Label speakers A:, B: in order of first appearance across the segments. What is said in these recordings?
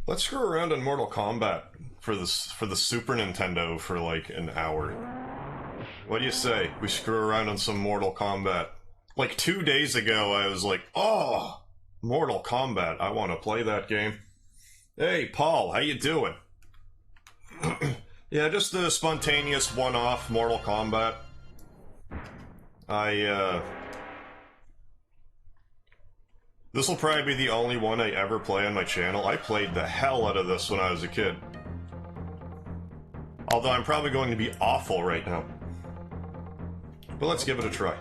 A: Let's screw around on Mortal Kombat for the Super Nintendo for like an hour. What do you say? We screw around on some Mortal Kombat. Like 2 days ago, I was like, oh, Mortal Kombat, I want to play that game. Hey, Paul, how you doing? Yeah, just a spontaneous one-off Mortal Kombat. This will probably be the only one I ever play on my channel. I played the hell out of this when I was a kid. Although I'm probably going to be awful right now. But let's give it a try.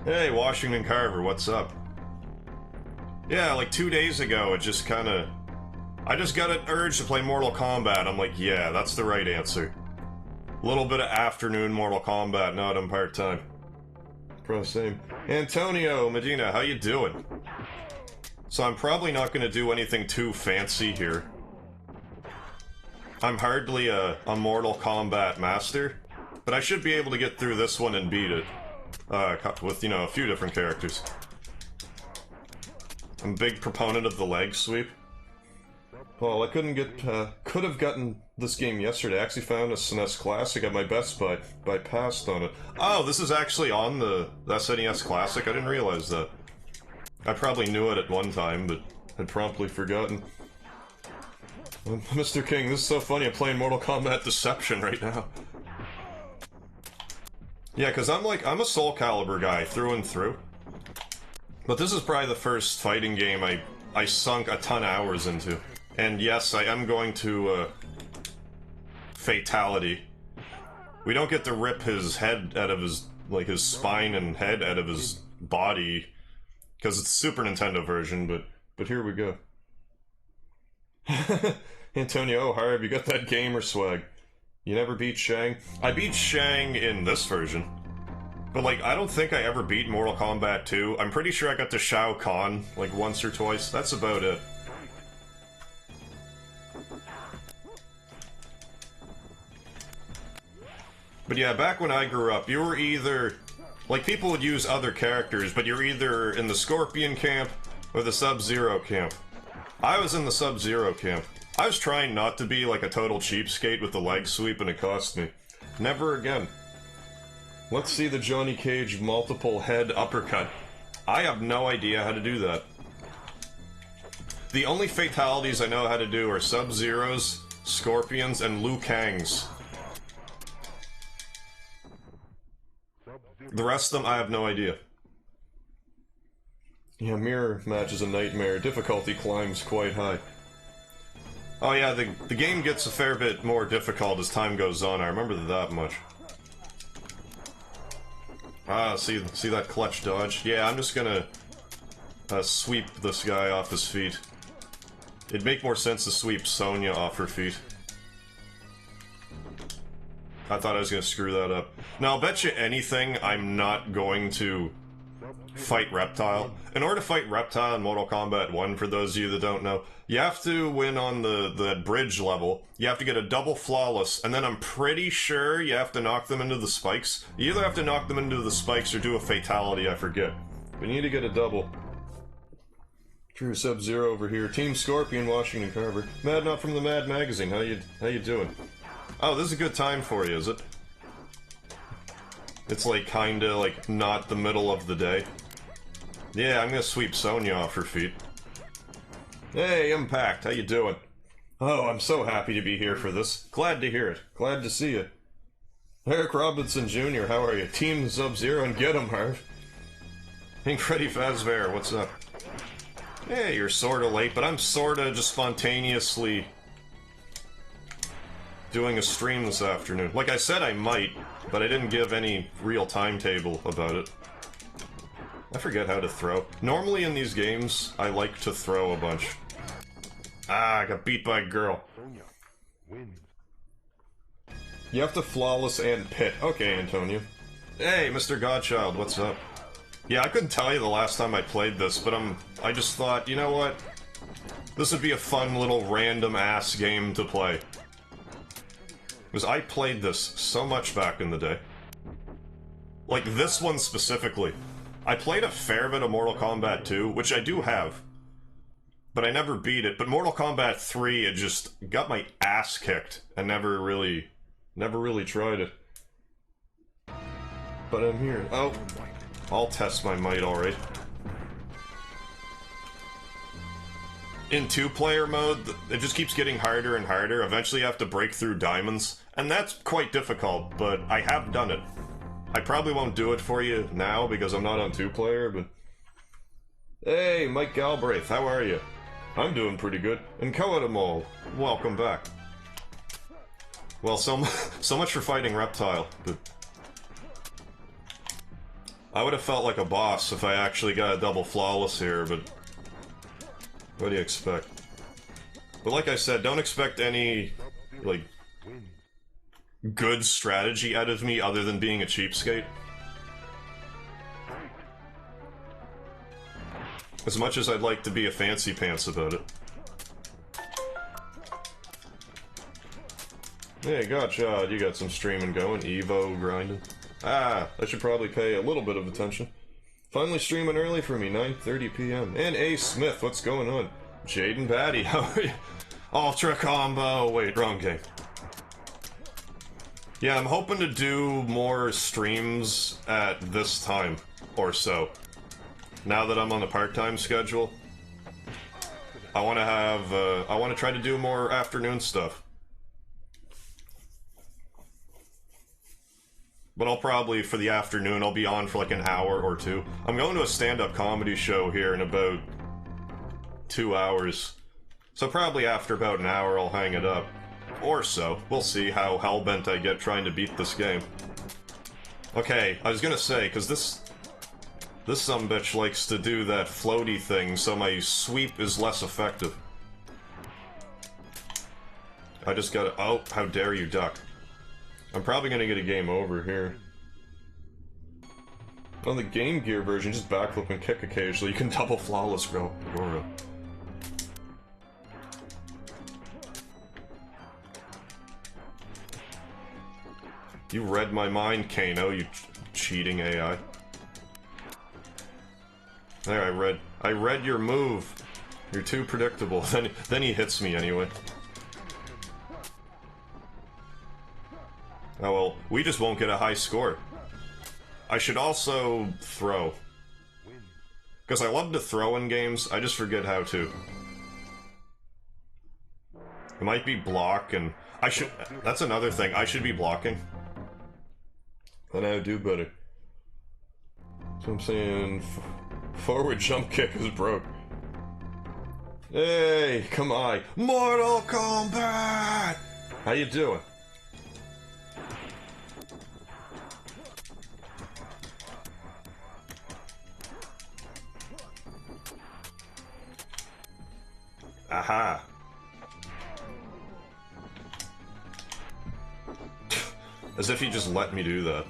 A: Hey, Washington Carver, what's up? Yeah, like 2 days ago, it just kinda... I just got an urge to play Mortal Kombat. I'm like, yeah, that's the right answer. A little bit of afternoon Mortal Kombat, not on part-time. Pro same. Antonio Medina, how you doing? So I'm probably not going to do anything too fancy here. I'm hardly a Mortal Kombat master, but I should be able to get through this one and beat it. With, you know, a few different characters. I'm a big proponent of the leg sweep. Well, I couldn't get, could have gotten this game yesterday. I actually found a SNES Classic at my Best Buy, but I passed on it. Oh, this is actually on the SNES Classic? I didn't realize that. I probably knew it at one time, but had promptly forgotten. Mr. King, this is so funny, I'm playing Mortal Kombat Deception right now. Yeah, because I'm a Soul Calibur guy, through and through. But this is probably the first fighting game I sunk a ton of hours into. And yes, I am going to, Fatality. We don't get to rip his head out of his, like, his spine and head out of his body, because it's the Super Nintendo version, but here we go. Antonio, Harv, you got that gamer swag. You never beat Shang? I beat Shang in this version. But, like, I don't think I ever beat Mortal Kombat 2. I'm pretty sure I got to Shao Kahn, like, once or twice. That's about it. But yeah, back when I grew up, you were either... Like, people would use other characters, but you're either in the Scorpion camp or the Sub-Zero camp. I was in the Sub-Zero camp. I was trying not to be like a total cheapskate with the leg sweep, and it cost me. Never again. Let's see the Johnny Cage multiple head uppercut. I have no idea how to do that. The only fatalities I know how to do are Sub-Zeros, Scorpions, and Liu Kang's. The rest of them, I have no idea. Yeah, mirror match is a nightmare. Difficulty climbs quite high. Oh yeah, the game gets a fair bit more difficult as time goes on. I remember that much. Ah, see that clutch dodge? Yeah, I'm just gonna sweep this guy off his feet. It'd make more sense to sweep Sonya off her feet. I thought I was gonna screw that up. Now, I'll bet you anything I'm not going to fight Reptile. In order to fight Reptile in Mortal Kombat 1, for those of you that don't know, you have to win on the bridge level, you have to get a double flawless, and then I'm pretty sure you have to knock them into the spikes. You either have to knock them into the spikes or do a fatality, I forget. We need to get a double. True Sub-Zero over here. Team Scorpion, Washington Carver. Mad Not from the Mad Magazine, how you doing? Oh, this is a good time for you, is it? It's like kinda like not the middle of the day. Yeah, I'm gonna sweep Sonya off her feet. Hey, Impact, how you doing? Oh, I'm so happy to be here for this. Glad to hear it. Glad to see you. Eric Robinson Jr., how are you? Team Sub-Zero and get him, Harv. Hey, Freddy Fazbear, what's up? Hey, you're sorta late, but I'm sorta just spontaneously doing a stream this afternoon. Like I said I might, but I didn't give any real timetable about it. I forget how to throw. Normally in these games, I like to throw a bunch. Ah, I got beat by a girl. You have to flawless and pit. Okay, Antonio. Hey, Mr. Godchild, what's up? Yeah, I couldn't tell you the last time I played this, but I just thought, you know what? This would be a fun little random-ass game to play. Because I played this so much back in the day. Like, this one specifically. I played a fair bit of Mortal Kombat 2, which I do have. But I never beat it. But Mortal Kombat 3, it just got my ass kicked. And never really tried it. But I'm here. Oh, I'll test my might alright. In 2-player mode, it just keeps getting harder and harder. Eventually you have to break through diamonds. And that's quite difficult, but I have done it. I probably won't do it for you now because I'm not on 2-player, but... Hey, Mike Galbraith, how are you? I'm doing pretty good. And Koadamol, welcome back. Well, so much for fighting Reptile, but... I would have felt like a boss if I actually got a double flawless here, but... What do you expect? But like I said, don't expect any, like, good strategy out of me other than being a cheapskate. As much as I'd like to be a fancy pants about it. Hey, gotcha, you got some streaming going, Evo grinding. Ah, I should probably pay a little bit of attention. Finally streaming early for me, 9:30 p.m. And Ace Smith, what's going on? Jaden Batty, how are you? Ultra Combo, wait, wrong game. Yeah, I'm hoping to do more streams at this time, or so. Now that I'm on the part-time schedule. I want to try to do more afternoon stuff. But I'll probably, for the afternoon, I'll be on for like an hour or two. I'm going to a stand-up comedy show here in about 2 hours. So probably after about an hour I'll hang it up. Or so. We'll see how hellbent I get trying to beat this game. Okay, I was gonna say, because this sumbitch likes to do that floaty thing, so my sweep is less effective. I just gotta... Oh, how dare you duck. I'm probably gonna get a game over here. On the Game Gear version, just backflip and kick occasionally. You can double flawless Goro. You read my mind, Kano, you cheating AI. There, I read your move. You're too predictable. Then he hits me anyway. Oh well, we just won't get a high score. I should also throw. Because I love to throw in games, I just forget how to. It might be block and... I should... That's another thing, I should be blocking. Then I would do better. So I'm saying... Forward jump kick is broke. Hey, come on. Mortal Kombat! How you doing? Aha. As if he just let me do that.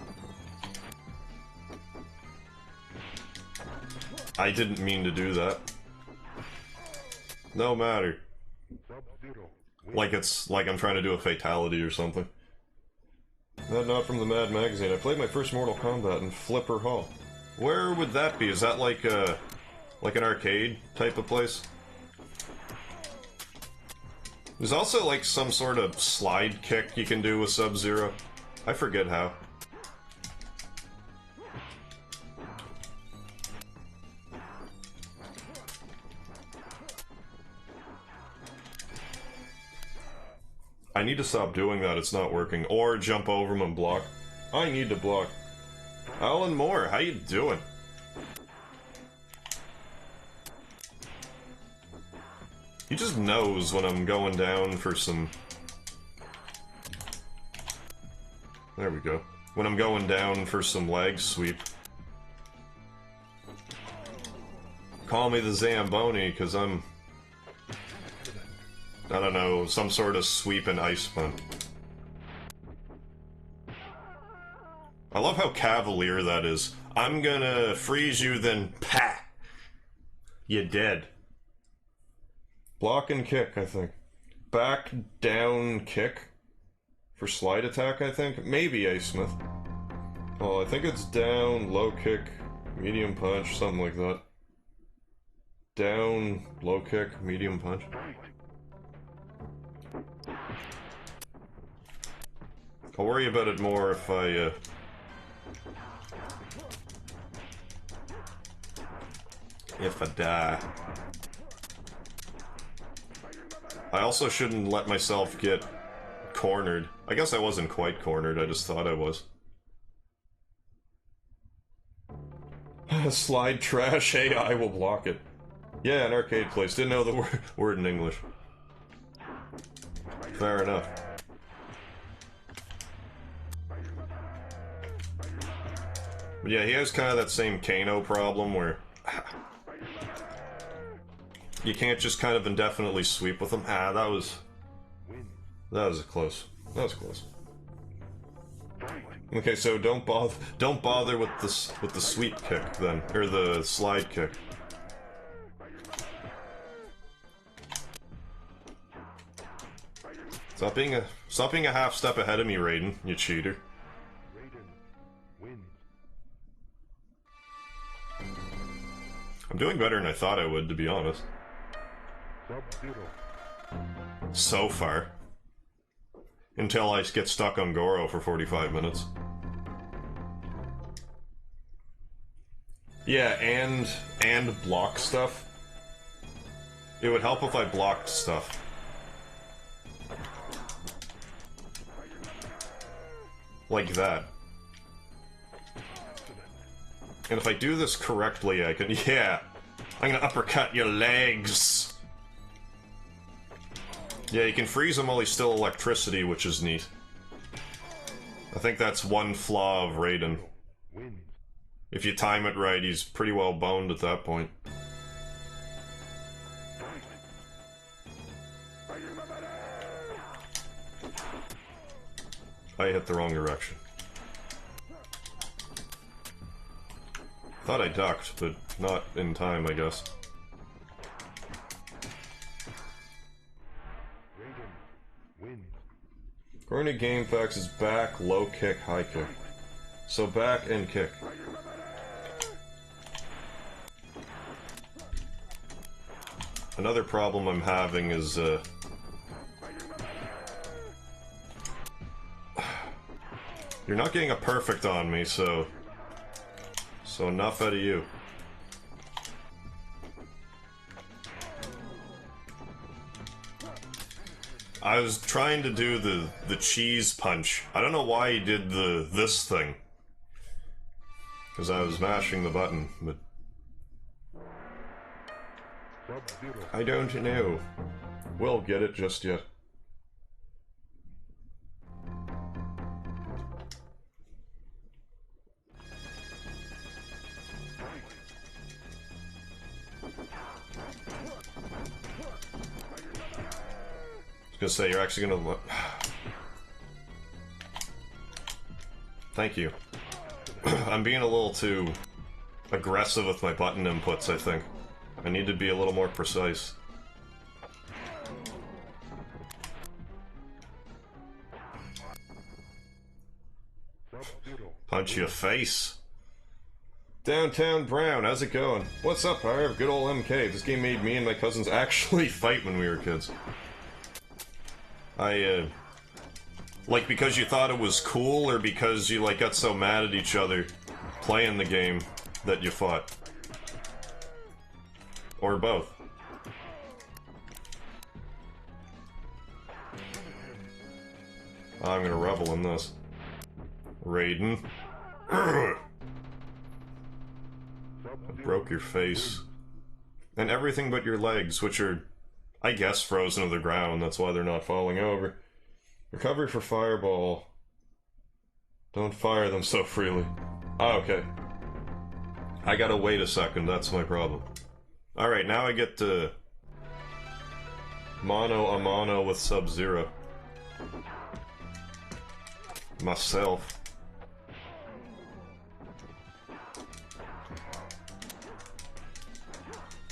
A: I didn't mean to do that. No matter. Like it's like I'm trying to do a fatality or something. Not from the Mad Magazine. I played my first Mortal Kombat in Flipper Hall. Where would that be? Is that like an arcade type of place? There's also like some sort of slide kick you can do with Sub-Zero. I forget how. I need to stop doing that, it's not working. Or jump over him and block. I need to block. Alan Moore, how you doing? He just knows when I'm going down for some... There we go. When I'm going down for some leg sweep. Call me the Zamboni, because I'm... I don't know, some sort of sweep and ice spun. I love how cavalier that is. I'm gonna freeze you, then PAH! You're dead. Block and kick, I think. Back, down, kick. For slide attack, I think? Maybe, Ace Smith. Oh, I think it's down, low kick, medium punch, something like that. Down, low kick, medium punch. I'll worry about it more if I die. I also shouldn't let myself get cornered. I guess I wasn't quite cornered, I just thought I was. Slide trash, AI will block it. Yeah, an arcade place. Didn't know the word in English. Fair enough. But yeah, he has kind of that same Kano problem where you can't just kind of indefinitely sweep with him. Ah, that was close. That was close. Okay, so don't bother with the sweep kick then, or the slide kick. Stop being a half step ahead of me, Raiden, you cheater. I'm doing better than I thought I would, to be honest. So far. Until I get stuck on Goro for 45 minutes. Yeah, and block stuff. It would help if I blocked stuff. Like that. And if I do this correctly, I can... Yeah! I'm gonna uppercut your legs! Yeah, you can freeze him while he's still electricity, which is neat. I think that's one flaw of Raiden. If you time it right, he's pretty well boned at that point. I hit the wrong direction. Thought I ducked, but not in time, I guess. According to GameFAQs, is back, low kick, high kick. So back and kick. Another problem I'm having is, you're not getting a perfect on me, so enough out of you. I was trying to do the cheese punch. I don't know why he did this thing. Because I was mashing the button, but... I don't know. We'll get it just yet. Gonna say you're actually gonna look. Thank you. I'm being a little too aggressive with my button inputs, I think. I need to be a little more precise. Punch your face. Downtown Brown, how's it going? What's up, Harv? Good old MK. This game made me and my cousins actually fight when we were kids. Like, because you thought it was cool, or because you, like, got so mad at each other playing the game that you fought? Or both? I'm gonna revel in this. Raiden. I broke your face. And everything but your legs, which are... I guess frozen to the ground, that's why they're not falling over. Recovery for fireball. Don't fire them so freely. Oh, okay. I gotta wait a second, that's my problem. Alright, now I get to... Mano a mano with Sub-Zero. Myself.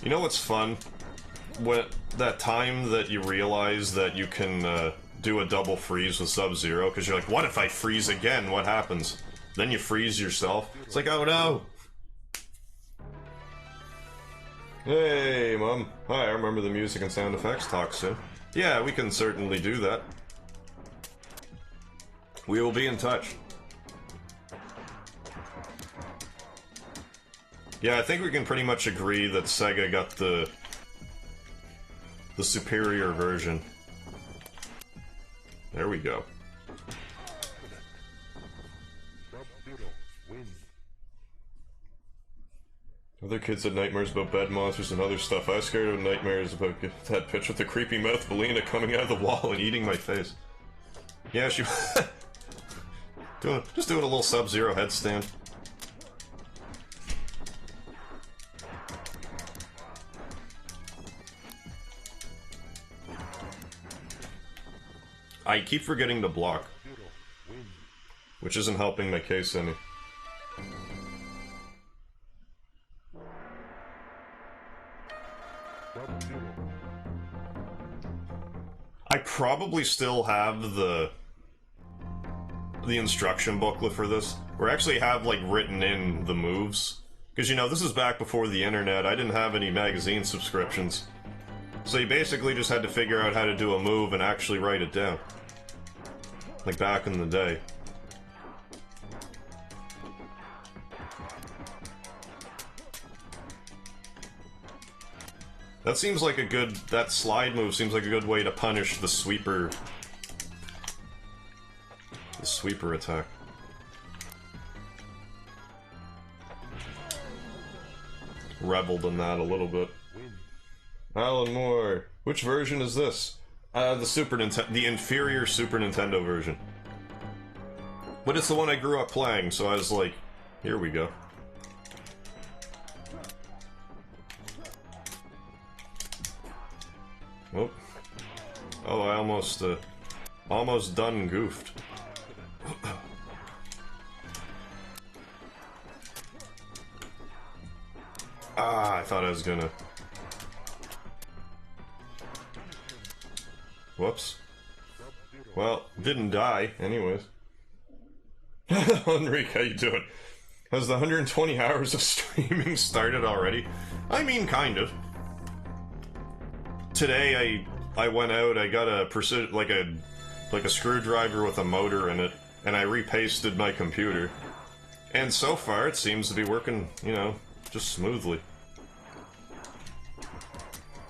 A: You know what's fun? When that time that you realize that you can do a double freeze with Sub-Zero, because you're like, what if I freeze again? What happens? Then you freeze yourself. It's like, oh no! Hey, Mom. Hi, I remember the music and sound effects talk soon. Yeah, we can certainly do that. We will be in touch. Yeah, I think we can pretty much agree that Sega got the superior version. There we go. Other kids had nightmares about bed monsters and other stuff. I was scared of nightmares about that bitch with the creepy mouth Belina coming out of the wall and eating my face. Yeah, she... just doing a little Sub-Zero headstand. I keep forgetting to block, which isn't helping my case any. I probably still have the instruction booklet for this, or actually have like written in the moves, because you know this is back before the internet. I didn't have any magazine subscriptions, so you basically just had to figure out how to do a move and actually write it down. Like back in the day. That seems like a good... that slide move seems like a good way to punish the sweeper... the sweeper attack. Reveled in that a little bit. Alan Moore, which version is this? The Super Nintendo, the inferior Super Nintendo version. But it's the one I grew up playing, so I was like, here we go. Oh. Oh, I almost done goofed. Ah, I thought I was gonna... Whoops. Well, didn't die, anyways. Enrique, how you doing? Has the 120 hours of streaming started already? I mean, kind of. Today, I went out, I got a precision, like a screwdriver with a motor in it, and I repasted my computer. And so far, it seems to be working, you know, just smoothly.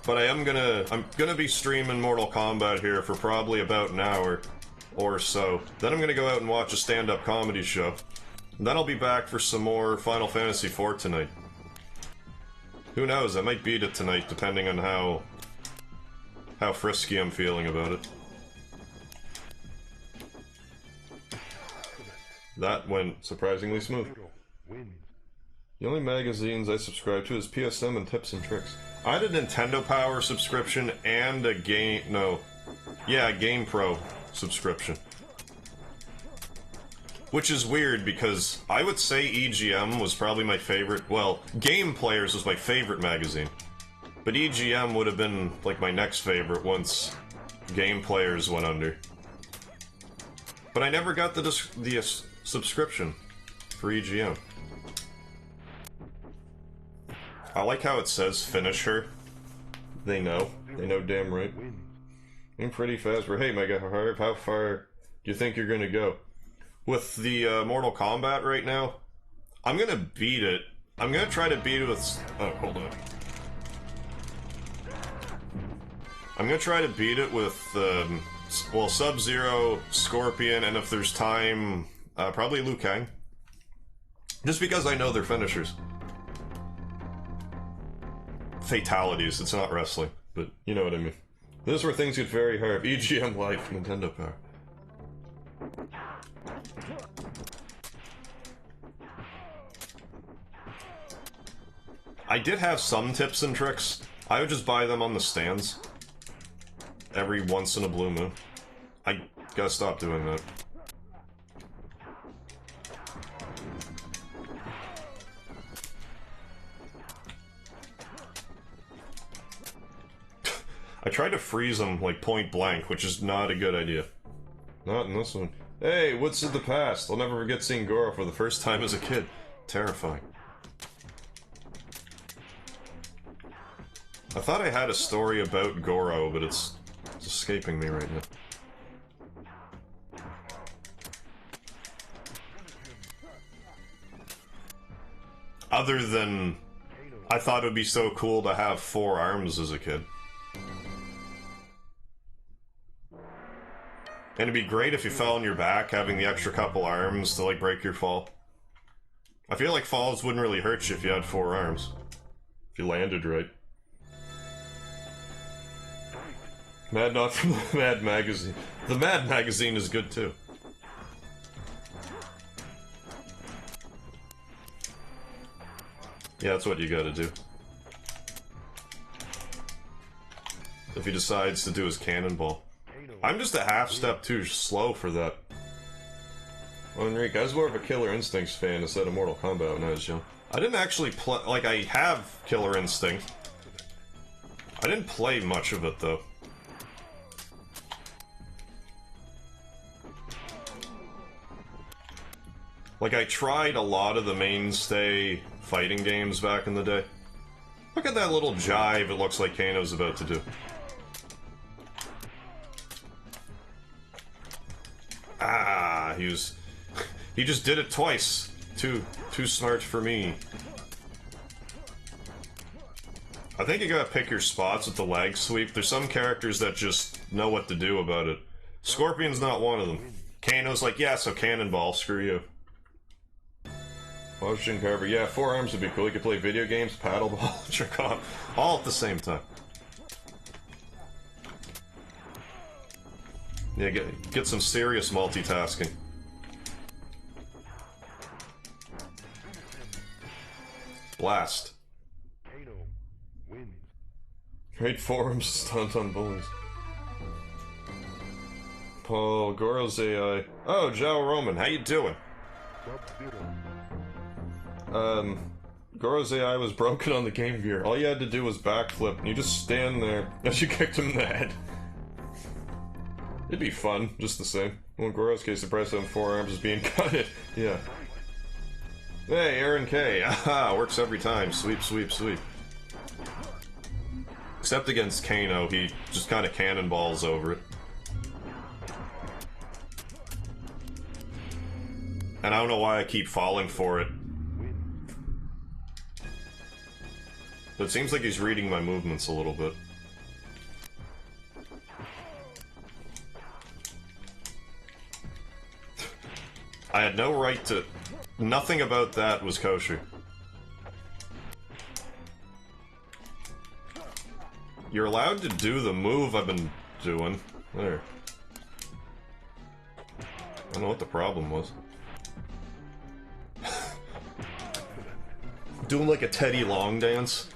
A: But I'm gonna be streaming Mortal Kombat here for probably about an hour or so. Then I'm gonna go out and watch a stand-up comedy show. And then I'll be back for some more Final Fantasy IV tonight. Who knows, I might beat it tonight depending on how frisky I'm feeling about it. That went surprisingly smooth. The only magazines I subscribe to is PSM and Tips and Tricks. I had a Nintendo Power subscription and a Game Pro subscription. Which is weird because I would say EGM was probably my favorite, well, Game Players was my favorite magazine. But EGM would have been like my next favorite once Game Players went under. But I never got the subscription for EGM. I like how it says finish her. They know damn right. I'm pretty fast, but hey MegaHarv, how far do you think you're gonna go? With the Mortal Kombat right now, I'm gonna beat it. I'm gonna try to beat it with... oh, hold on. I'm gonna try to beat it with, well, Sub-Zero, Scorpion, and if there's time, probably Liu Kang. Just because I know their finishers. Fatalities, it's not wrestling, but you know what I mean. This is where things get very hard. EGM Life, Nintendo Power. I did have some tips and tricks. I would just buy them on the stands. Every once in a blue moon. I gotta stop doing that. I tried to freeze him, like, point blank, which is not a good idea. Not in this one. Hey, what's in the past? I'll never forget seeing Goro for the first time as a kid. Terrifying. I thought I had a story about Goro, but it's escaping me right now. Other than, I thought it would be so cool to have 4 arms as a kid. And it'd be great if you fell on your back, having the extra couple arms to, like, break your fall. I feel like falls wouldn't really hurt you if you had 4 arms. If you landed right. Mad Not from the Mad Magazine. The Mad Magazine is good too. Yeah, that's what you gotta do. If he decides to do his cannonball. I'm just a half step too slow for that. Well, Enrique, I was more of a Killer Instincts fan instead of Mortal Kombat when I was young. I didn't actually play, like, I have Killer Instinct. I didn't play much of it, though. Like, I tried a lot of the mainstay fighting games back in the day. Look at that little jive it looks like Kano's about to do. Ah, he was... he just did it twice. Too smart for me. I think you gotta pick your spots with the lag sweep. There's some characters that just know what to do about it. Scorpion's not one of them. Kano's like, yeah, so cannonball, screw you. Motion cover, yeah, 4 arms would be cool. You could play video games, paddleball, jerk off, all at the same time. Yeah, get some serious multitasking. Blast. Great forums, stunt on bullies. Paul, Goro's AI. Oh, Joe Roman, how you doing? Goro's AI was broken on the Game Gear. All you had to do was backflip, and you just stand there as you kicked him in the head. It'd be fun, just the same. Well, in Goro's case, the price on 4 arms is being cutted. Yeah. Hey, Aaron K. Aha, works every time. Sweep, sweep, sweep. Except against Kano, he just kind of cannonballs over it. And I don't know why I keep falling for it. But it seems like he's reading my movements a little bit. I had no right to... Nothing about that was kosher. You're allowed to do the move I've been doing. There. I don't know what the problem was. Doing like a Teddy Long dance.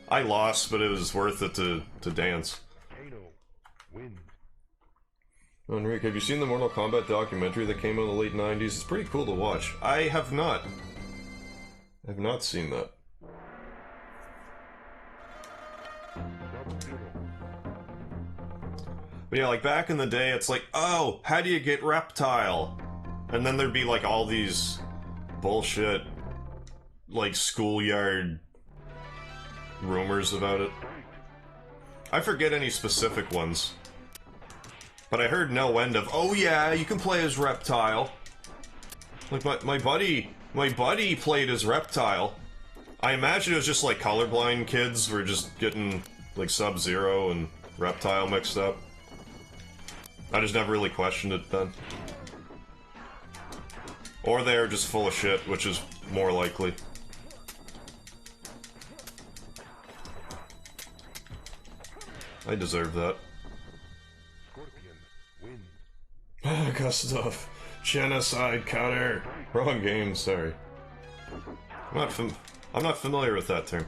A: I lost, but it was worth it to dance. Oh, Enrique, have you seen the Mortal Kombat documentary that came out in the late 90s? It's pretty cool to watch. I have not. I have not seen that. But yeah, like back in the day, it's like, oh, how do you get Reptile? And then there'd be like all these bullshit, like schoolyard rumors about it. I forget any specific ones. But I heard no end of, oh yeah, you can play as Reptile. Like my buddy played as Reptile. I imagine it was just like colorblind kids were just getting like Sub-Zero and Reptile mixed up. I just never really questioned it then. Or they were just full of shit, which is more likely. I deserve that. Gustav. Genocide cutter. Wrong game, sorry. I'm not familiar with that term.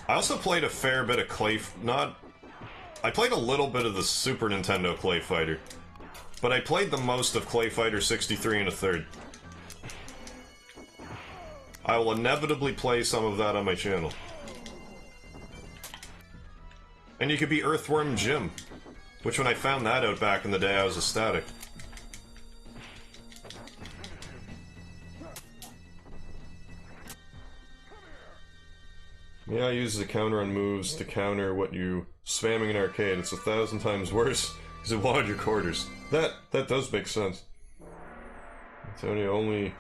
A: I also played a fair bit of I played a little bit of the Super Nintendo Clay Fighter. But I played the most of Clay Fighter 63 1/3. I will inevitably play some of that on my channel. And you could be Earthworm Jim. Which when I found that out back in the day, I was ecstatic. Yeah, I use the counter on moves to counter what you spamming in arcade. It's 1,000 times worse because it wanted your quarters. That does make sense. It's only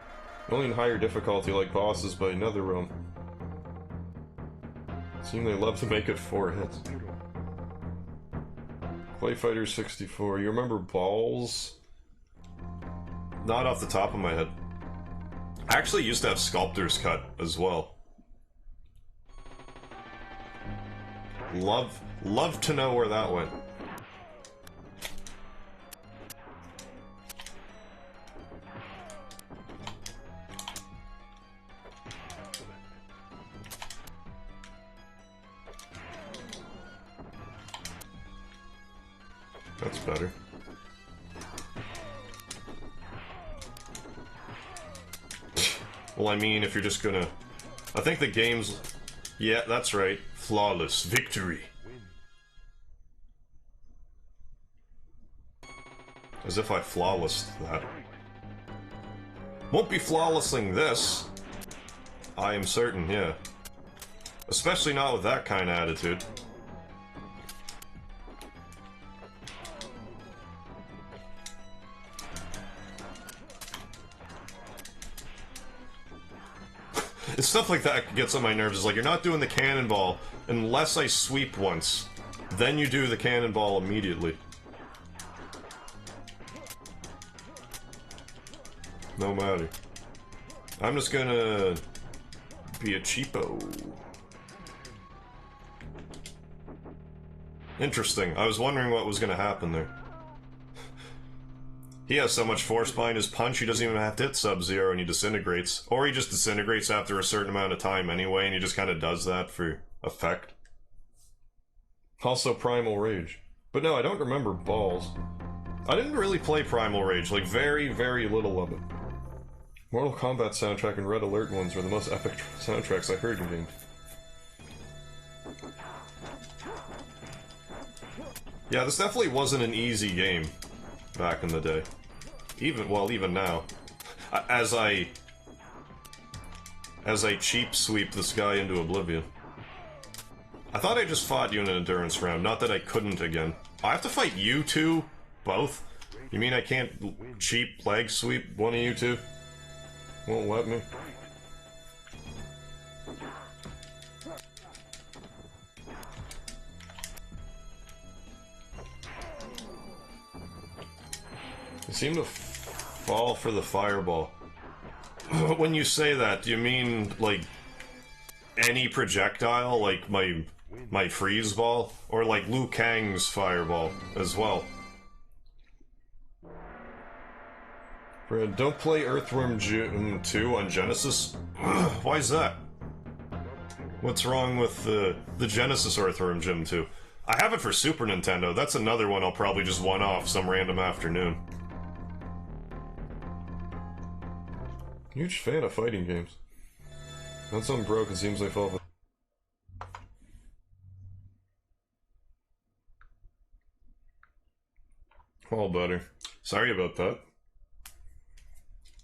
A: in higher difficulty like bosses by NetherRealm. Seem they love to make it 4 hits. Clay Fighter 64. You remember Balls? Not off the top of my head. I actually used to have Sculptor's Cut as well. Love to know where that went. That's better. Well, I mean, if you're just gonna... I think the game's... Yeah, that's right. Flawless victory. As if I flawlessed that. Won't be flawlessing this. I am certain, yeah. Especially not with that kind of attitude. It's stuff like that gets on my nerves. It's like, you're not doing the cannonball unless I sweep once. Then you do the cannonball immediately. No matter. I'm just gonna be a cheapo. Interesting. I was wondering what was gonna happen there. He has so much force behind his punch, he doesn't even have to hit Sub-Zero and he disintegrates. Or he just disintegrates after a certain amount of time anyway, and he just kind of does that for effect. Also Primal Rage. But no, I don't remember Balls. I didn't really play Primal Rage, like very, very little of it. Mortal Kombat soundtrack and Red Alert ones were the most epic soundtracks I heard in games. Yeah, this definitely wasn't an easy game back in the day. Even now. As I cheap sweep this guy into oblivion. I thought I just fought you in an endurance round, not that I couldn't again. I have to fight you two? Both? You mean I can't cheap leg sweep one of you two? Won't let me. They seem to fall for the fireball. When you say that, do you mean, like, any projectile? Like my freeze ball? Or like Liu Kang's fireball as well? Brad, don't play Earthworm Jim 2 on Genesis? Why is that? What's wrong with the Genesis Earthworm Jim 2? I have it for Super Nintendo. That's another one I'll probably just one-off some random afternoon. Huge fan of fighting games. Once I'm broke, it seems I fall. All better. Sorry about that.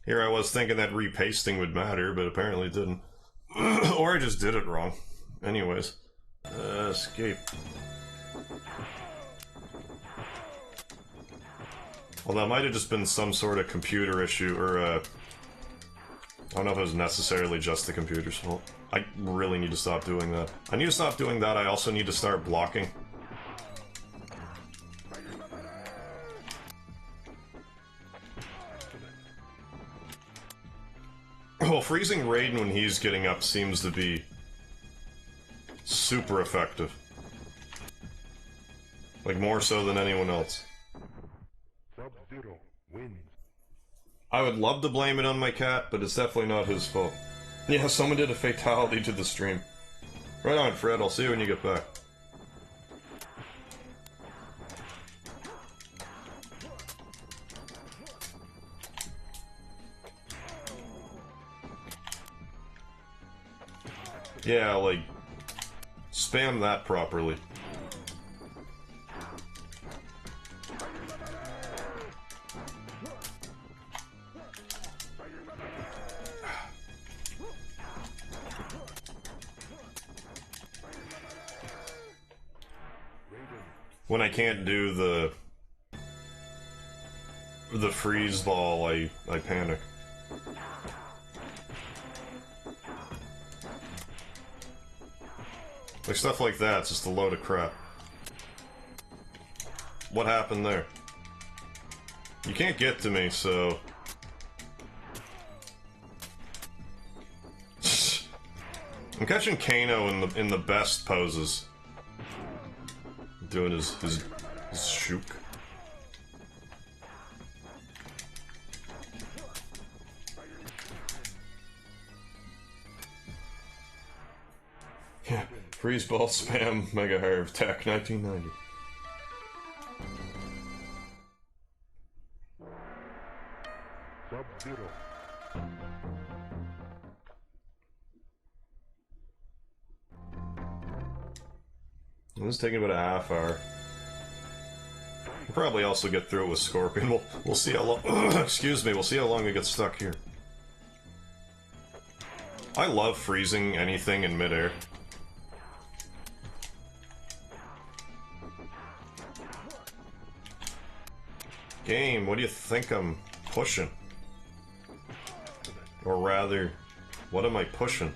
A: Here I was thinking that repasting would matter, but apparently it didn't. Or I just did it wrong. Anyways. Escape. Well, that might have just been some sort of computer issue, or, I don't know if it was necessarily just the computer's fault. I really need to stop doing that. I need to stop doing that. I also need to start blocking. Well, freezing Raiden when he's getting up seems to be super effective. Like, more so than anyone else. Sub-Zero wins. I would love to blame it on my cat, but it's definitely not his fault. Yeah, someone did a fatality to the stream. Right on, Fred. I'll see you when you get back. Yeah, like, spam that properly. when I can't do the freeze ball, I panic. Like stuff like that, it's just a load of crap. What happened there? You can't get to me, so... I'm catching Kano in the best poses. Doing his shook. Yeah, freeze ball spam MegaHarv Tech 1990. This is taking about a half hour. We'll probably also get through it with Scorpion. We'll see how long. Excuse me. We'll see how long we get stuck here. I love freezing anything in midair. Game, what do you think I'm pushing? Or rather, what am I pushing?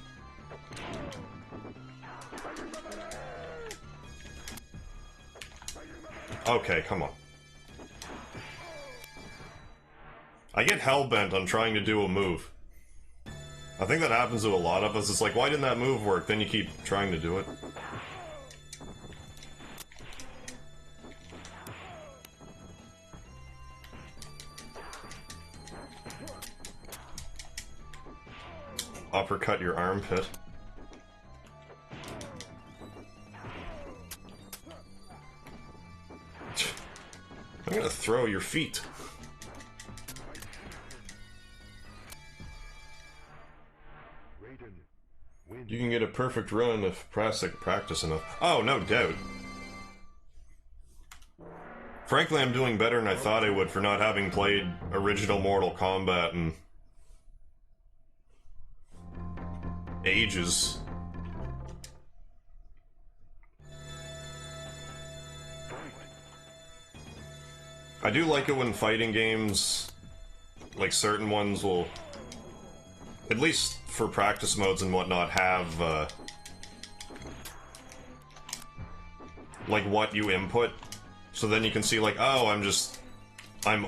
A: Okay, come on. I get hell-bent on trying to do a move. I think that happens to a lot of us. It's like, why didn't that move work? Then you keep trying to do it. Uppercut your armpit. I'm gonna throw your feet. You can get a perfect run if practice enough. Oh, no doubt. Frankly, I'm doing better than I thought I would for not having played original Mortal Kombat in ages. I do like it when fighting games, like certain ones will, at least for practice modes and whatnot, have, like what you input. So then you can see like, oh, I'm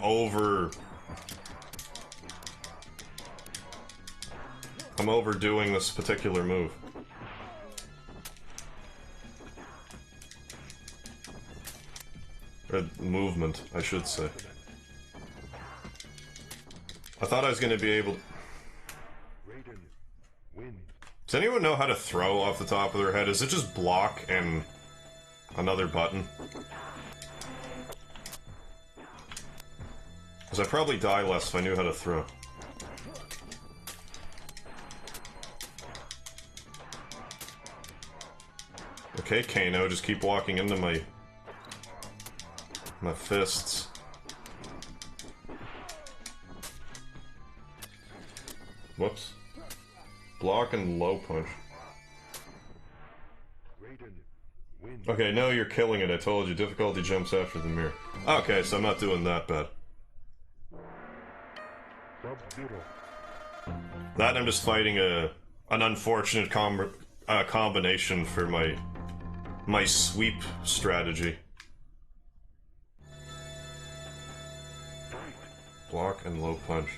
A: overdoing this particular move. Or movement, I should say. I thought I was gonna be able to... Does anyone know how to throw off the top of their head? Is it just block and another button? Because I'd probably die less if I knew how to throw. Okay, Kano, just keep walking into my fists. Whoops. Block and low punch. Okay, no, you're killing it. I told you. Difficulty jumps after the mirror. Okay, so I'm not doing that bad. That I'm just fighting an unfortunate combination for my sweep strategy. Block and low punch.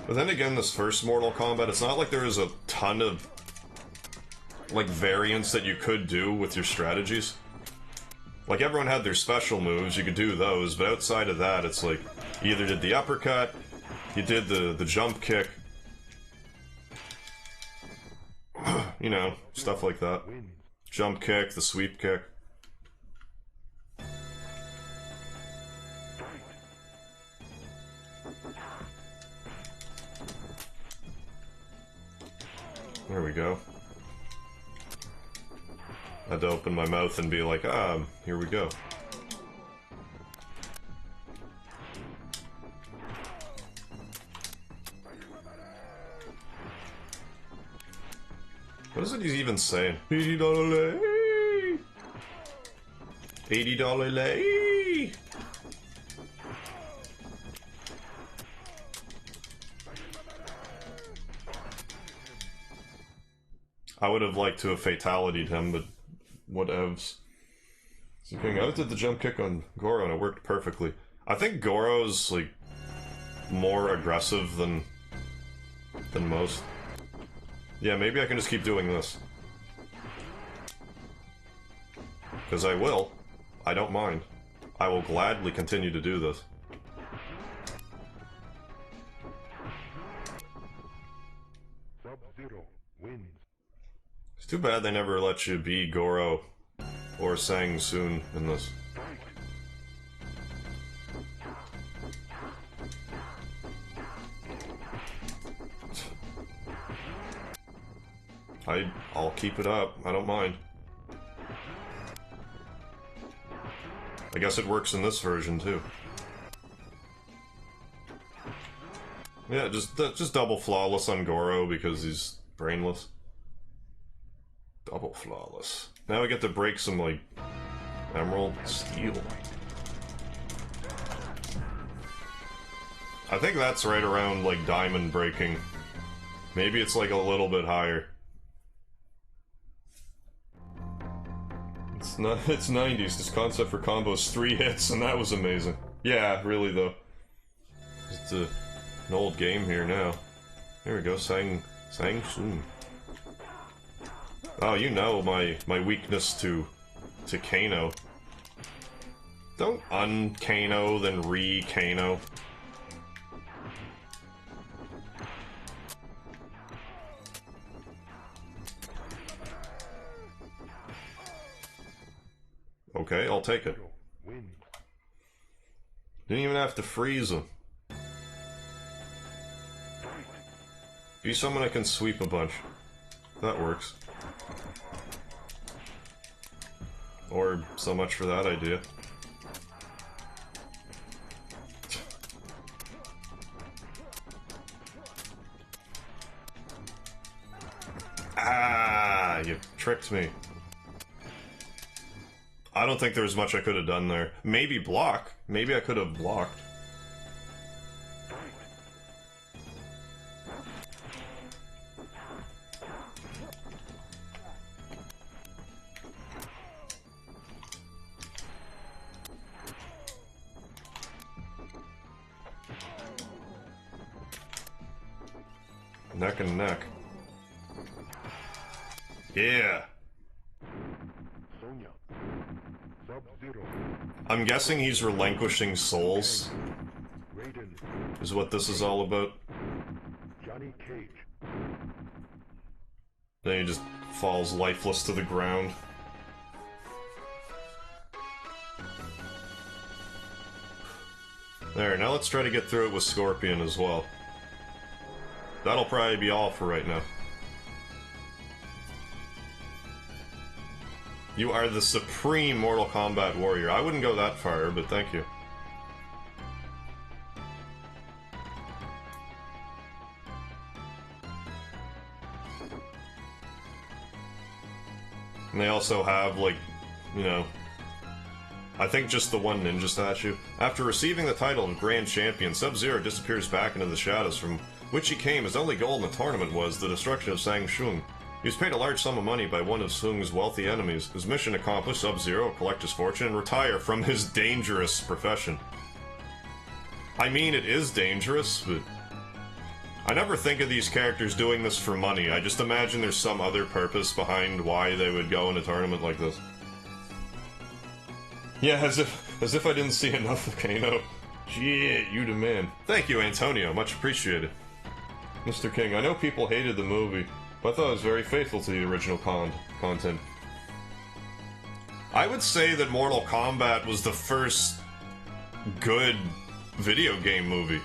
A: But then again, this first Mortal Kombat, it's not like there is a ton of, like, variants that you could do with your strategies. Like, everyone had their special moves, you could do those, but outside of that, it's like, you either did the uppercut, you did the jump kick, you know, stuff like that. Jump kick, the sweep kick. There we go. I had to open my mouth and be like, here we go. What is it he's even saying? $80 lay! $80 lay! I would have liked to have fatality'd him, but whatevs. So King, I did the jump kick on Goro and it worked perfectly. I think Goro's, like, more aggressive than most. Yeah, maybe I can just keep doing this. Because I will. I don't mind. I will gladly continue to do this.
B: Sub-Zero wins.
A: It's too bad they never let you be Goro or Sang Soon in this. I'll keep it up. I don't mind. I guess it works in this version too. Yeah, just double flawless on Goro because he's brainless. Double flawless. Now we get to break some, like, emerald steel. I think that's right around, like, diamond breaking. Maybe it's, like, a little bit higher. It's 90s. This concept for combos 3 hits, and that was amazing. Yeah, really, though. It's an old game here now. Here we go, Sang Soon. Oh, you know my weakness to Kano. Don't un-Kano, then re-Kano. Okay, I'll take it. Didn't even have to freeze him. Be someone I can sweep a bunch. That works. Or so much for that idea. Ah, you tricked me. I don't think there was much I could have done there. Maybe block. Maybe I could have blocked. Neck and neck. Yeah. I'm guessing he's relinquishing souls. Is what this is all about. Then he just falls lifeless to the ground. There, now let's try to get through it with Scorpion as well. That'll probably be all for right now. You are the supreme Mortal Kombat warrior. I wouldn't go that far, but thank you. And they also have, like, you know, I think just the one ninja statue. After receiving the title of Grand Champion, Sub-Zero disappears back into the shadows from which he came. His only goal in the tournament was the destruction of Sang Soon. He was paid a large sum of money by one of Sung's wealthy enemies. His mission accomplished, Sub-Zero will collect his fortune and retire from his dangerous profession. I mean, it is dangerous, but I never think of these characters doing this for money. I just imagine there's some other purpose behind why they would go in a tournament like this. Yeah, as if I didn't see enough of Kano. Shit, you the man. Thank you, Antonio. Much appreciated. Mr. King, I know people hated the movie, but I thought it was very faithful to the original content. I would say that Mortal Kombat was the first good video game movie.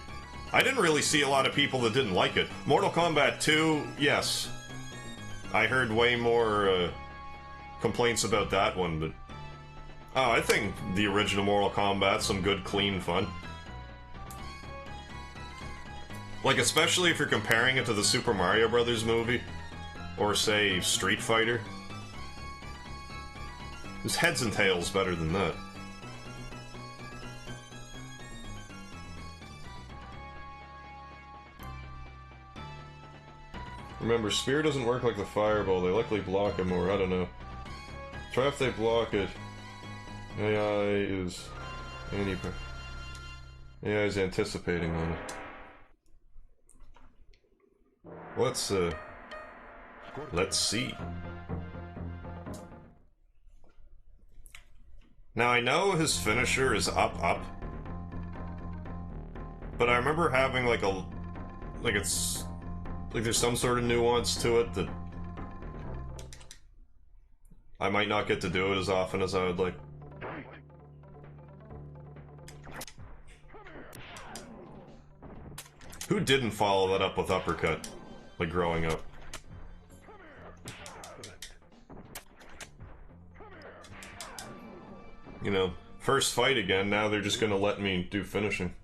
A: I didn't really see a lot of people that didn't like it. Mortal Kombat 2, yes. I heard way more complaints about that one, but... Oh, I think the original Mortal Kombat's some good, clean fun. Like, especially if you're comparing it to the Super Mario Brothers movie. Or say, Street Fighter. There's heads and tails better than that. Remember, spear doesn't work like the fireball, they likely block it more, I don't know. Try if they block it. AI is... AI is anticipating on it. Let's see. Now I know his finisher is up, up. But I remember having like a... like it's... like there's some sort of nuance to it that... I might not get to do it as often as I would like. Who didn't follow that up with uppercut? Like growing up. You know, first fight again, now they're just gonna let me do finishing.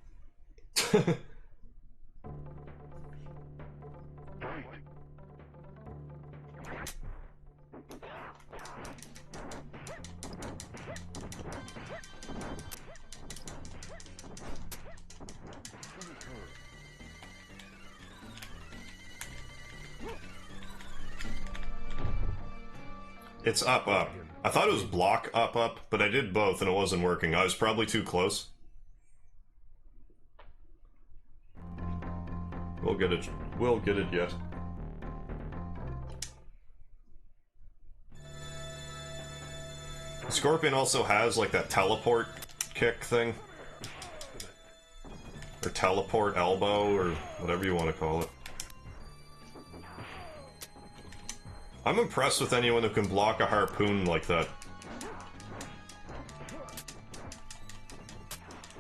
A: It's up, up. I thought it was block up, up, but I did both and it wasn't working. I was probably too close. We'll get it. We'll get it yet. Scorpion also has like that teleport kick thing. Or teleport elbow, or whatever you want to call it. I'm impressed with anyone who can block a harpoon like that.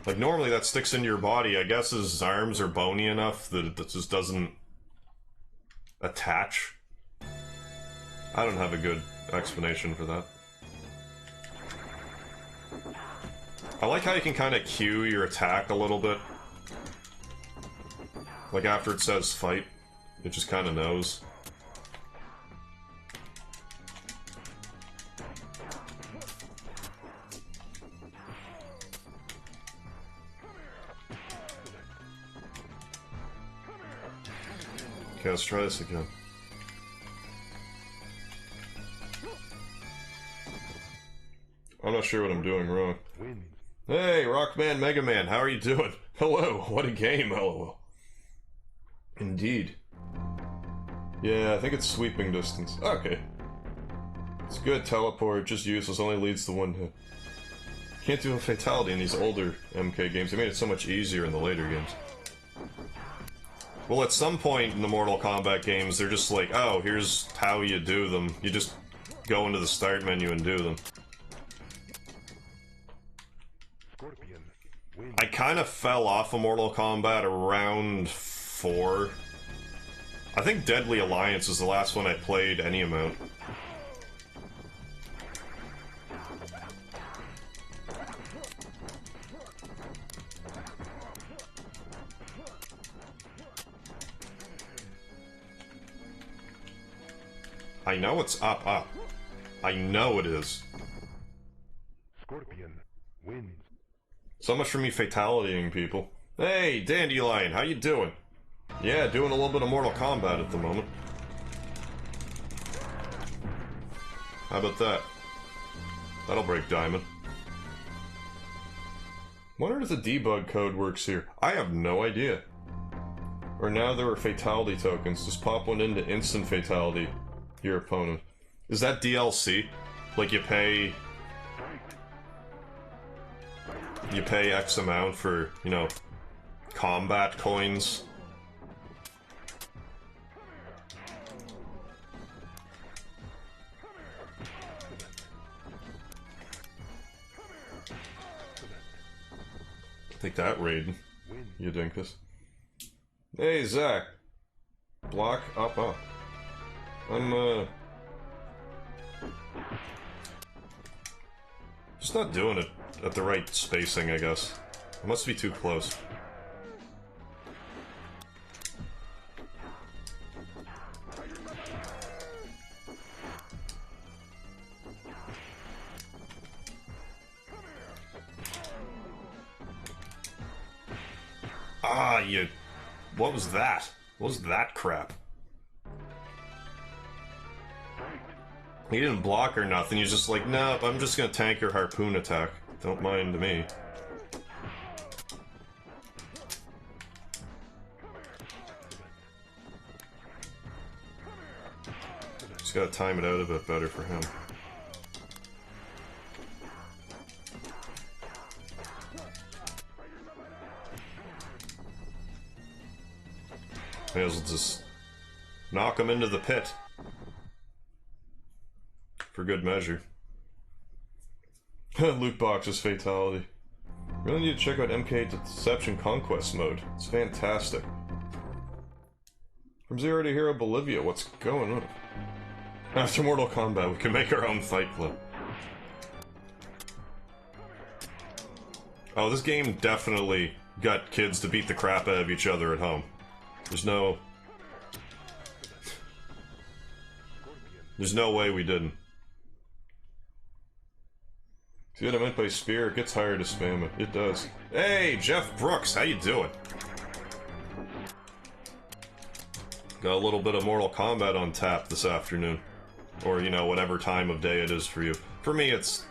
A: Like, normally that sticks into your body. I guess his arms are bony enough that it just doesn't attach. I don't have a good explanation for that. I like how you can kind of cue your attack a little bit. Like after it says fight, it just kind of knows. Okay, let's try this again. I'm not sure what I'm doing wrong. Hey, Rockman Mega Man, how are you doing? Hello, what a game, lol. Indeed. Yeah, I think it's sweeping distance. Okay. It's good, teleport, just useless, only leads to one hit. Can't do a fatality in these older MK games. They made it so much easier in the later games. Well, at some point in the Mortal Kombat games, they're just like, oh, here's how you do them. You just go into the start menu and do them. I kind of fell off of Mortal Kombat around 4. I think Deadly Alliance is the last one I played any amount. I know it's up, up. I know it is.
B: Scorpion wins.
A: So much for me fatalitying people. Hey, Dandelion, how you doing? Yeah, doing a little bit of Mortal Kombat at the moment. How about that? That'll break Diamond. Wonder if the debug code works here. I have no idea. Or now there are fatality tokens. Just pop one into instant fatality your opponent. Is that DLC? Like you pay X amount for, you know, combat coins? Take that, Raiden. You dinkus. Hey, Zach. Block up, up. I'm, just not doing it at the right spacing, I guess. I must be too close. Ah, you... What was that? What was that crap? He didn't block or nothing, he's just like, nope, I'm just gonna tank your harpoon attack. Don't mind me. Just gotta time it out a bit better for him. May as well just knock him into the pit. For good measure. Loot boxes fatality. Really need to check out MK Deception Conquest mode. It's fantastic. From Zero to Hero Bolivia, what's going on? After Mortal Kombat, we can make our own fight club. Oh, this game definitely got kids to beat the crap out of each other at home. There's no way we didn't. See what I meant by spear? It gets hard to spam it. It does. Hey, Jeff Brooks, how you doing? Got a little bit of Mortal Kombat on tap this afternoon. Or, you know, whatever time of day it is for you. For me, it's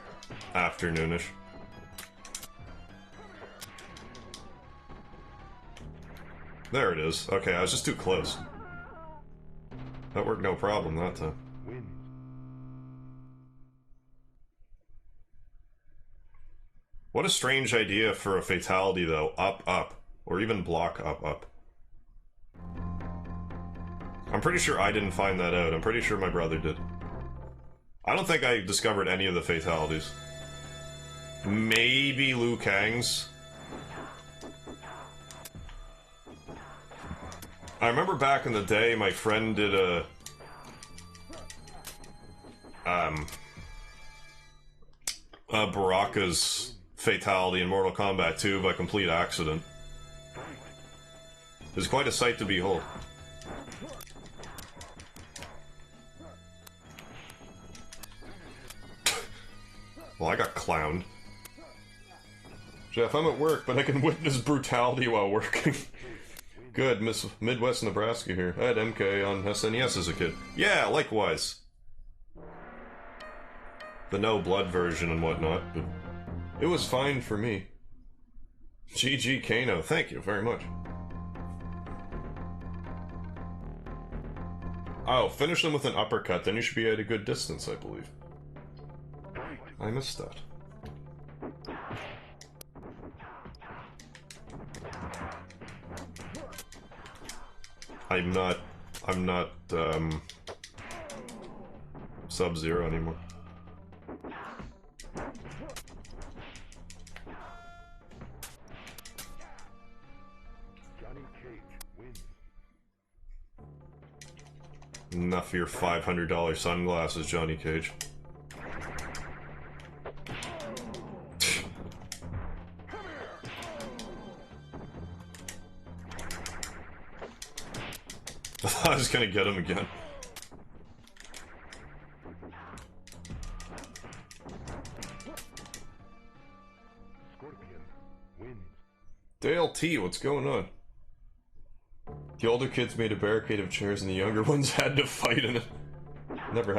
A: afternoonish. There it is. Okay, I was just too close. That worked no problem that time. What a strange idea for a fatality, though. Up, up. Or even block up, up. I'm pretty sure I didn't find that out. I'm pretty sure my brother did. I don't think I discovered any of the fatalities. Maybe Liu Kang's. I remember back in the day, my friend did a... Baraka's fatality in Mortal Kombat 2 by complete accident. It was quite a sight to behold. Well, I got clowned. Jeff, I'm at work, but I can witness brutality while working. Good, Miss Midwest Nebraska here. I had MK on SNES as a kid. Yeah, likewise. The no blood version and whatnot, but it was fine for me. GG Kano, thank you very much. Oh, finish them with an uppercut, then you should be at a good distance, I believe. I missed that. I'm not, Sub-Zero anymore. Enough for your $500 sunglasses, Johnny Cage. I was gonna get him again. Dale T, what's going on? The older kids made a barricade of chairs and the younger ones had to fight in it. Never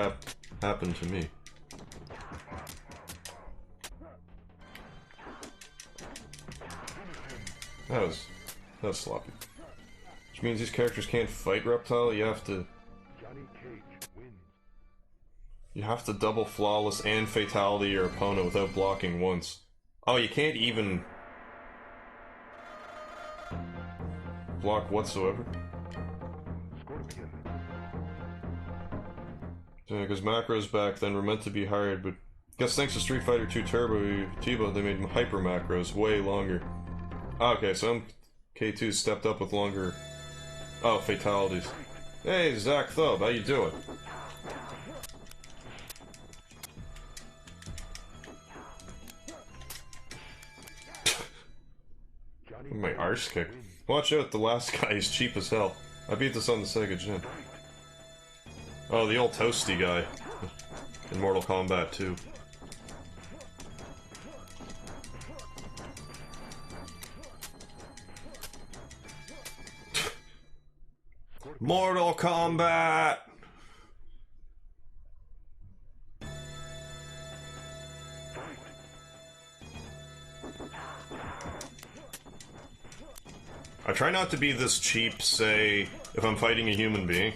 A: happened to me. That was sloppy. Which means these characters can't fight Reptile, you have to double flawless and fatality your opponent without blocking once. Oh, you can't even block whatsoever? Yeah, because macros back then were meant to be hard, but guess thanks to Street Fighter 2 Turbo T-Bo, they made hyper macros way longer. Okay, so MK2 stepped up with longer... Oh, fatalities. Hey, Zach Thub, how you doing? My arse kick. Watch out, the last guy is cheap as hell. I beat this on the Sega Gen. Oh, the old toasty guy. In Mortal Kombat 2. Mortal Kombat! I try not to be this cheap, say, if I'm fighting a human being.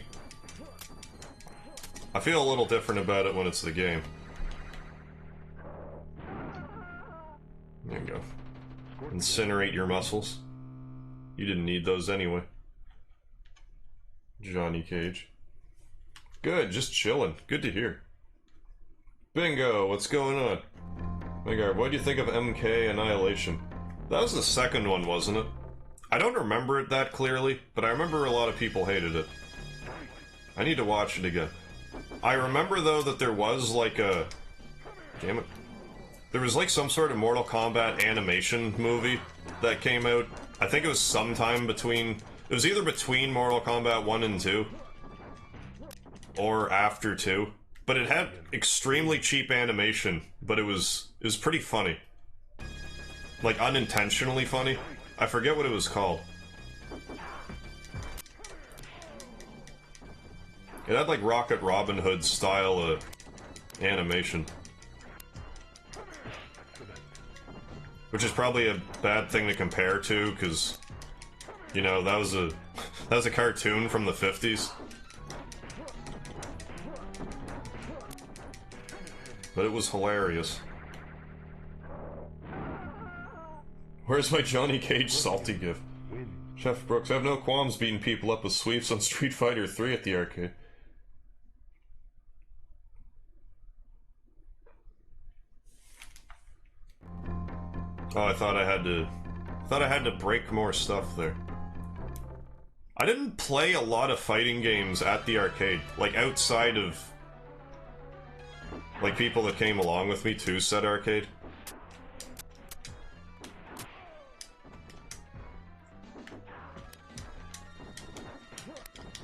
A: I feel a little different about it when it's the game. There you go. Incinerate your muscles. You didn't need those anyway. Johnny Cage. Good, just chilling. Good to hear. Bingo, what's going on? MegaHarv, what do you think of MK Annihilation? That was the second one, wasn't it? I don't remember it that clearly, but I remember a lot of people hated it. I need to watch it again. I remember, though, that there was, like, a... Damn it. There was, like, some sort of Mortal Kombat animation movie that came out. I think it was sometime between... It was either between Mortal Kombat 1 and 2. Or after 2. But it had extremely cheap animation, but it was pretty funny. Like, unintentionally funny. I forget what it was called. It had like Rocket Robin Hood style animation. Which is probably a bad thing to compare to, because, you know, that was a cartoon from the 50s. But it was hilarious. Where's my Johnny Cage salty gif? Chef Brooks, I have no qualms beating people up with sweeps on Street Fighter 3 at the arcade. Oh, I thought I had to break more stuff there. I didn't play a lot of fighting games at the arcade, like outside of like people that came along with me to said arcade.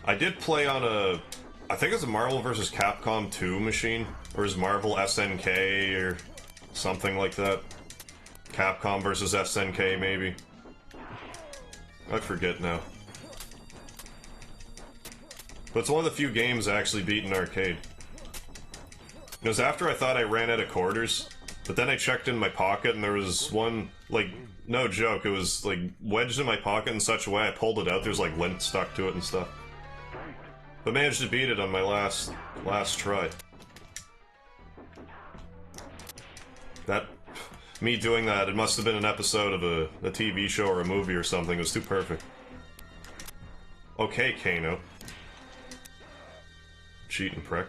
A: I did play on a, I think it's a Marvel vs. Capcom 2 machine, or is Marvel SNK or something like that. Capcom vs. SNK, maybe. I forget now. But it's one of the few games I actually beat in arcade. It was after I thought I ran out of quarters, but then I checked in my pocket and there was one, like, no joke, it was, like, wedged in my pocket in such a way I pulled it out, there's, like, lint stuck to it and stuff. But managed to beat it on my last try. Me doing that, it must have been an episode of a TV show or a movie or something. It was too perfect. Okay, Kano. Cheating prick.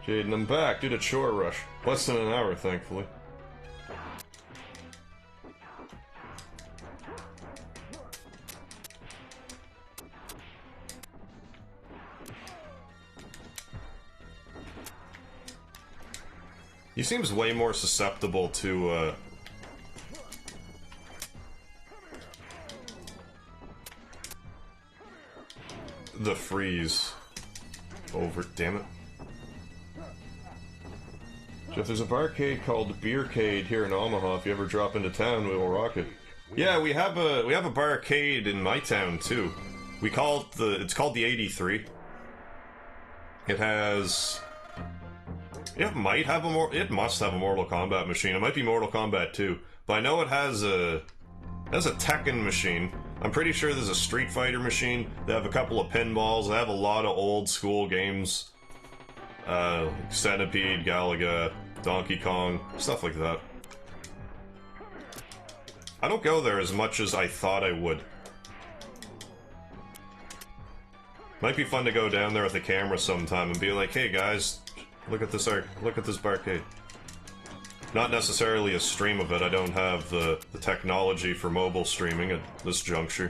A: Jaden, I'm back. Did a chore rush. Less than an hour, thankfully. He seems way more susceptible to, the freeze. Over, damn it. Jeff, there's a barcade called Beercade here in Omaha. If you ever drop into town, we will rock it. Yeah, we have a barcade in my town too. We call it it's called the 83. It has... It might have it must have a Mortal Kombat machine. It might be Mortal Kombat 2. But I know it has a Tekken machine. I'm pretty sure there's a Street Fighter machine. They have a couple of pinballs. They have a lot of old school games. Centipede, Galaga, Donkey Kong, stuff like that. I don't go there as much as I thought I would. Might be fun to go down there with a camera sometime and be like, hey guys, look at this barcade. Not necessarily a stream of it, I don't have the technology for mobile streaming at this juncture.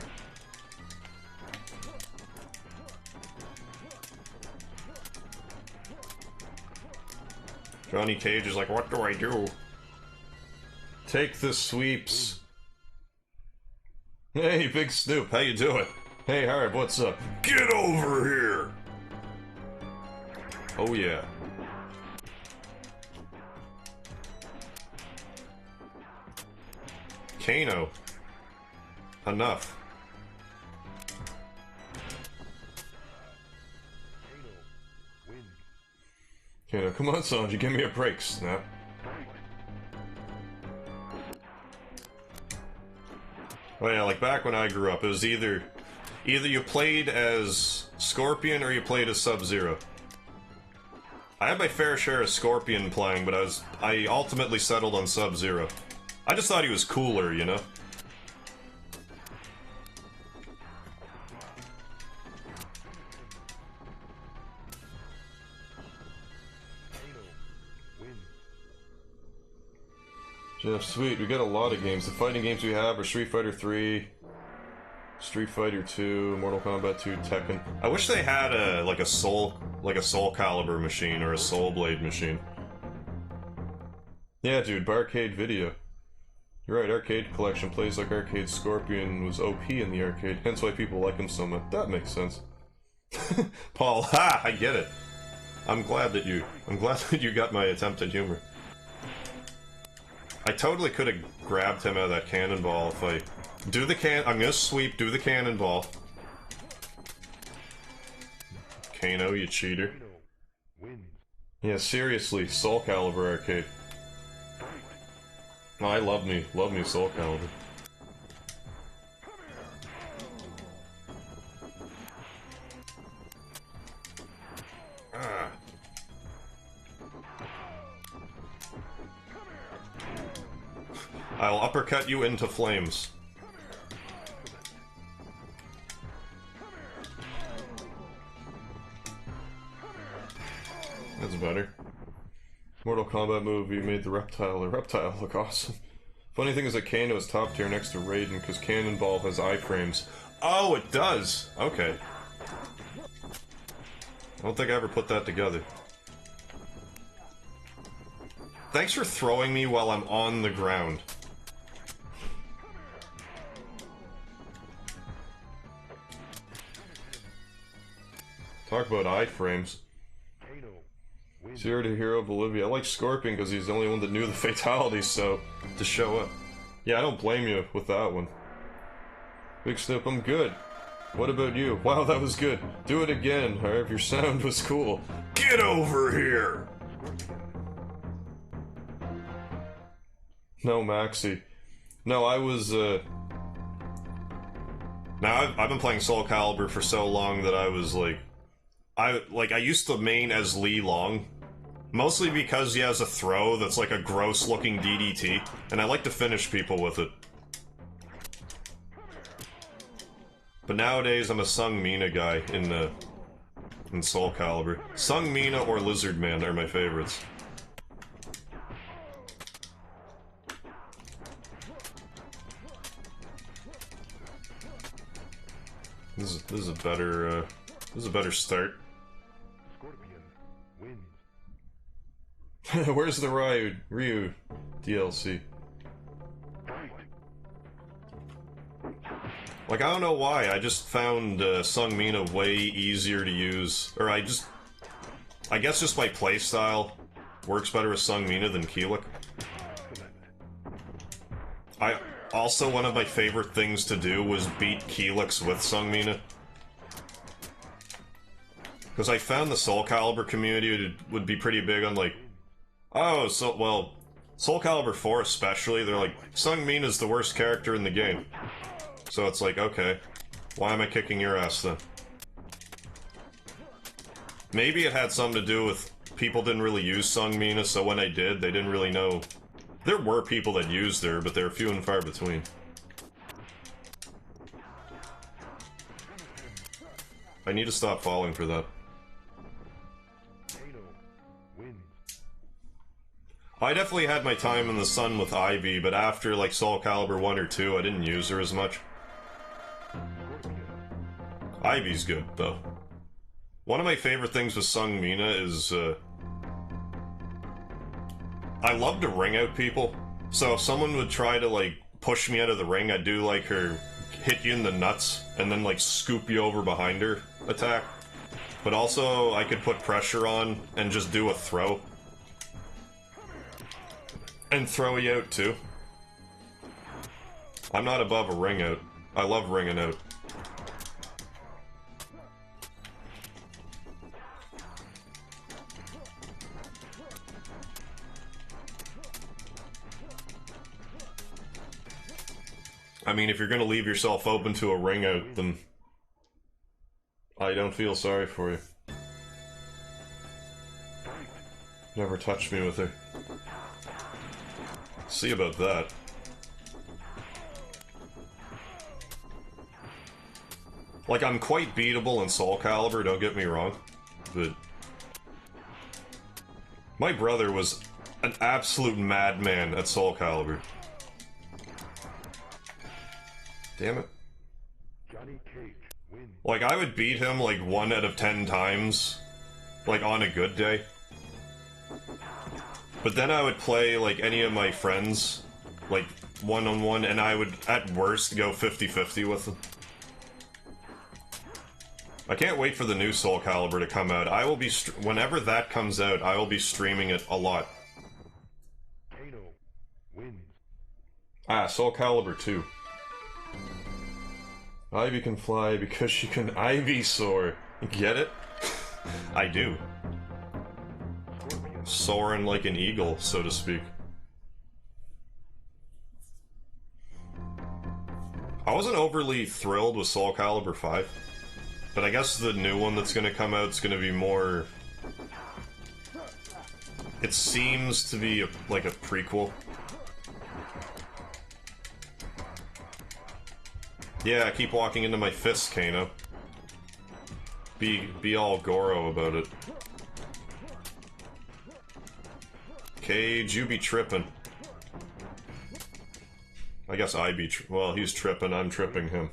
A: Johnny Cage is like, what do I do? Take the sweeps. Hey, Big Snoop, how you doing? Hey, Harv, what's up? Get over here! Oh yeah. Kano. Enough. Okay, now come on, Sanji, give me a break, snap. Oh yeah, like back when I grew up, it was either you played as Scorpion or you played as Sub-Zero. I had my fair share of Scorpion playing, but I ultimately settled on Sub-Zero. I just thought he was cooler, you know? Jeff, sweet, we got a lot of games. The fighting games we have are Street Fighter 3, Street Fighter 2, Mortal Kombat 2, Tekken. I wish they had a Soul Calibur machine or a Soul Blade machine. Yeah, dude, Barcade Video. You're right, Arcade Collection plays like Arcade Scorpion was OP in the arcade, hence why people like him so much. That makes sense. Paul, ha! I get it. I'm glad that you got my attempt at humor. I totally could have grabbed him out of that cannonball if I... I'm gonna sweep, do the cannonball. Kano, you cheater. Yeah, seriously, Soul Calibur arcade. Oh, I love me Soul Calibur. Ah. I'll uppercut you into flames. That's better. Mortal Kombat movie made the reptile look awesome. Funny thing is that Kano is top tier next to Raiden because Cannonball has iframes. Oh, it does! Okay. I don't think I ever put that together. Thanks for throwing me while I'm on the ground. Talk about iframes. Zero to Hero Bolivia. I like Scorpion because he's the only one that knew the fatalities, so... to show up. Yeah, I don't blame you with that one. Big Snoop, I'm good. What about you? Wow, that was good. Do it again, Harv. Your sound was cool. Get over here! No, Maxi. No, I was, Now, I've been playing Soul Calibur for so long that I was, I used to main as Li Long. Mostly because he has a throw that's like a gross-looking DDT, and I like to finish people with it. But nowadays, I'm a Sung Mina guy in Soul Calibur. Sung Mina or Lizard Man are my favorites. This is a better start. Where's the Ryu DLC? Like, I don't know why, I just found Sung Mina way easier to use. Or I guess just my playstyle works better with Sung Mina than Keelik. Also, one of my favorite things to do was beat Keelix with Sung Mina. Because I found the Soul Calibur community would be pretty big on, like, oh, so, well, Soul Calibur 4 especially, they're like, Sung Mina's the worst character in the game. So it's like, okay, why am I kicking your ass then? Maybe it had something to do with people didn't really use Sung Mina, so when they did, they didn't really know. There were people that used her, but they were few and far between. I need to stop falling for that. I definitely had my time in the sun with Ivy, but after, like, Soul Calibur 1 or 2, I didn't use her as much. Ivy's good, though. One of my favorite things with Sung Mina is, I love to ring out people. So if someone would try to, like, push me out of the ring, I'd do, like, her hit you in the nuts, and then, like, scoop you over behind her attack. But also, I could put pressure on and just do a throw. And throw you out, too. I'm not above a ring out. I love ringing out. I mean, if you're gonna leave yourself open to a ring out, then I don't feel sorry for you. Never touched me with her. See about that. Like, I'm quite beatable in Soul Calibur, don't get me wrong, but my brother was an absolute madman at Soul Calibur. Damn it. Like, I would beat him like 1 out of 10 times, like on a good day. But then I would play like any of my friends, like one-on-one, and I would at worst go 50-50 with them. I can't wait for the new Soul Calibur to come out. I will be whenever that comes out, I will be streaming it a lot. Ah, Soul Calibur 2. Ivy can fly because she can Ivy soar. Get it? I do. Soaring like an eagle, so to speak. I wasn't overly thrilled with Soul Calibur 5, but I guess the new one that's gonna come out is gonna be more... It seems to be like a prequel. Yeah, keep walking into my fist, Kano. Be all Goro about it. Cage, you be trippin'. I guess I be well, he's trippin', I'm tripping him.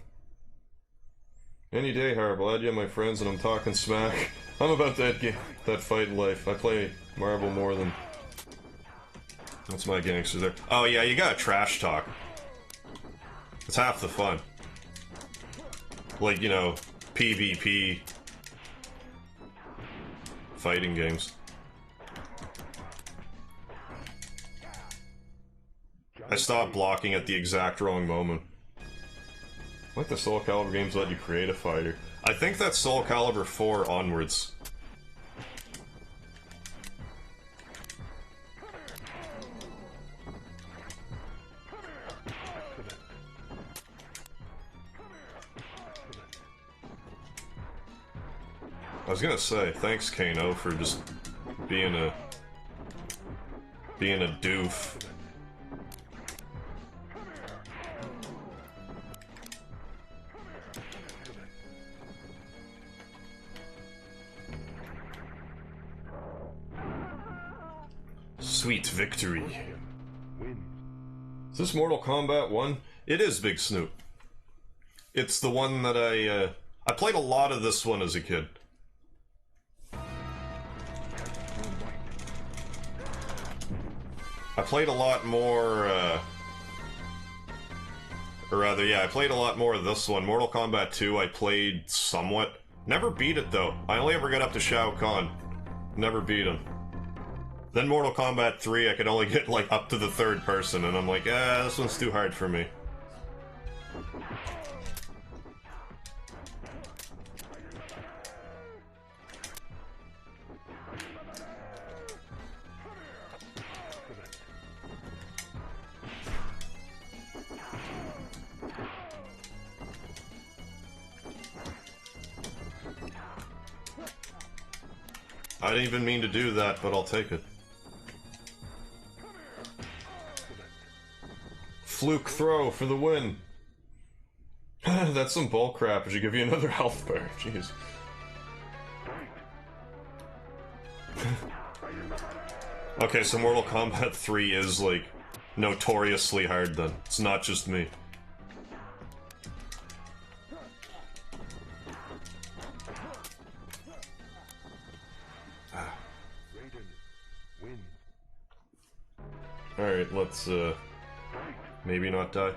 A: Any day, Harb, I'll add you my friends and I'm talking smack. I'm about that fight in life. I play Marvel more than... That's my gangster there. Oh yeah, you gotta trash talk. It's half the fun. Like, you know, PvP fighting games. I stopped blocking at the exact wrong moment. Like the Soul Calibur games let you create a fighter. I think that's Soul Calibur 4 onwards. I was gonna say, thanks Kano for just being a doof. Sweet victory. Is this Mortal Kombat 1? It is Big Snoop. It's the one that I played a lot of this one as a kid. I played a lot more, or rather, yeah, I played a lot more of this one. Mortal Kombat 2, I played somewhat. Never beat it, though. I only ever got up to Shao Kahn. Never beat him. Then Mortal Kombat 3, I could only get, like, up to the 3rd person, and I'm like, this one's too hard for me. I didn't even mean to do that, but I'll take it. Fluke throw for the win. That's some bullcrap. I should give you another health bar. Jeez. Okay, so Mortal Kombat 3 is, like, notoriously hard then. It's not just me. Alright, let's, maybe not die.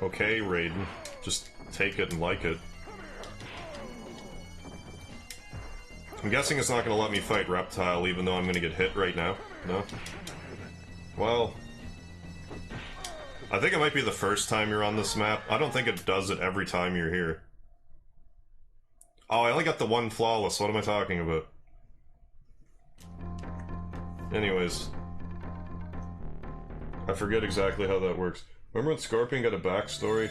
A: Okay, Raiden. Just take it and like it. I'm guessing it's not gonna let me fight Reptile, even though I'm gonna get hit right now. No? Well... I think it might be the first time you're on this map. I don't think it does it every time you're here. Oh, I only got the one flawless, what am I talking about? Anyways. I forget exactly how that works. Remember when Scorpion got a backstory?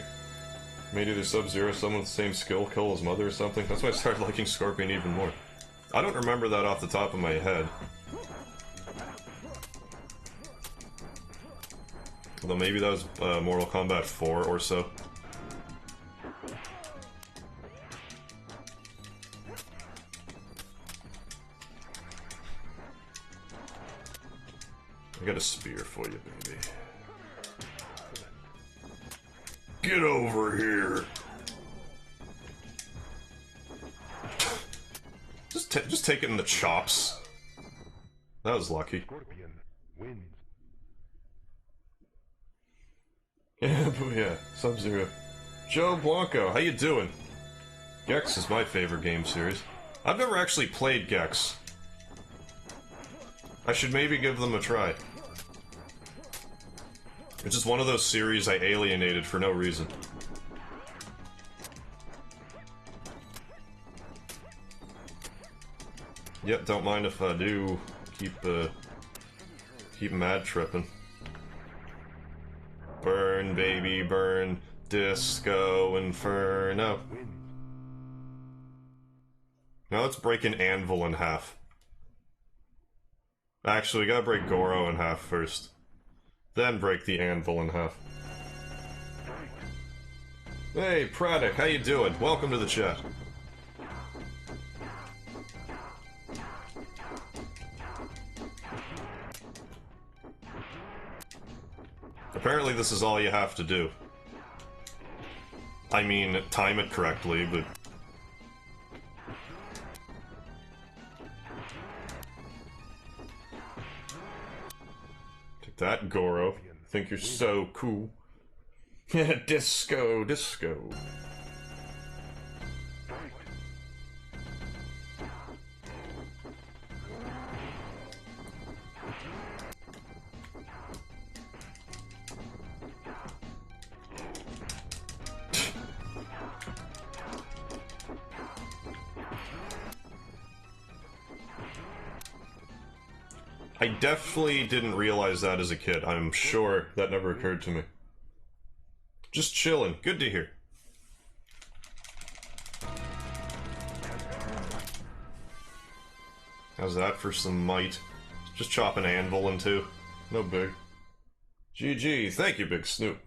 A: Made either Sub-Zero someone with the same skill kill his mother or something? That's why I started liking Scorpion even more. I don't remember that off the top of my head. Although maybe that was Mortal Kombat 4 or so. I got a spear for you, baby. Get over here! Just take it in the chops. That was lucky.
B: Scorpion wins.
A: Yeah, booyah. Sub-Zero. Joe Blanco, how you doing? Gex is my favorite game series. I've never actually played Gex. I should maybe give them a try. It's just one of those series I alienated for no reason. Yep, don't mind if I do. Keep mad tripping. Burn, baby, burn. Disco Inferno. Now let's break an anvil in half. Actually, we gotta break Goro in half first. Then break the anvil in half. Hey, Praddock, how you doing? Welcome to the chat. Apparently this is all you have to do. I mean, time it correctly, but... Take that, Goro. Think you're so cool. Disco, disco. I definitely didn't realize that as a kid. I'm sure that never occurred to me. Just chillin'. Good to hear. How's that for some might? Just chop an anvil in two. No big. GG. Thank you, Big Snoop.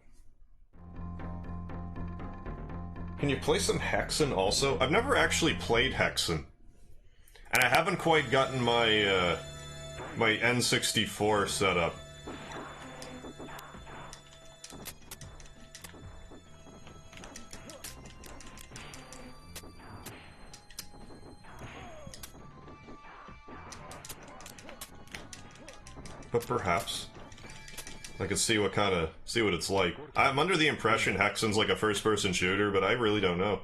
A: Can you play some Hexen also? I've never actually played Hexen. And I haven't quite gotten my, my N64 set up. But perhaps I could see what it's like. I'm under the impression Hexen's like a first-person shooter, but I really don't know.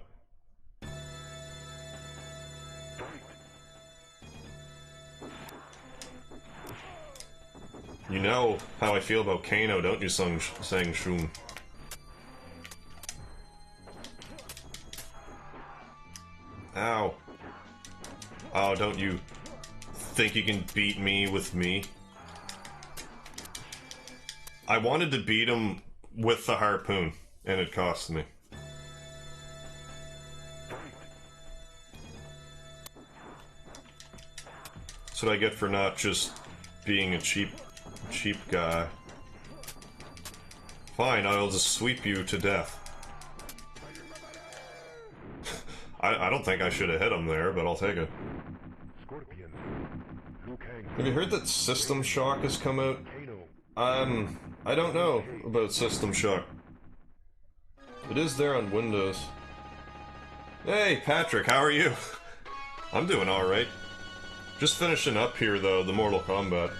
A: You know how I feel about Kano, don't you, Sang Shun? Ow. Oh, don't you think you can beat me with me? I wanted to beat him with the harpoon, and it cost me. That's what I get for not just being a cheap guy. Fine, I'll just sweep you to death. I don't think I should have hit him there, but I'll take it. Have you heard that System Shock has come out? I don't know about System Shock. It is there on Windows. Hey, Patrick, how are you? I'm doing alright. Just finishing up here, though, the Mortal Kombat.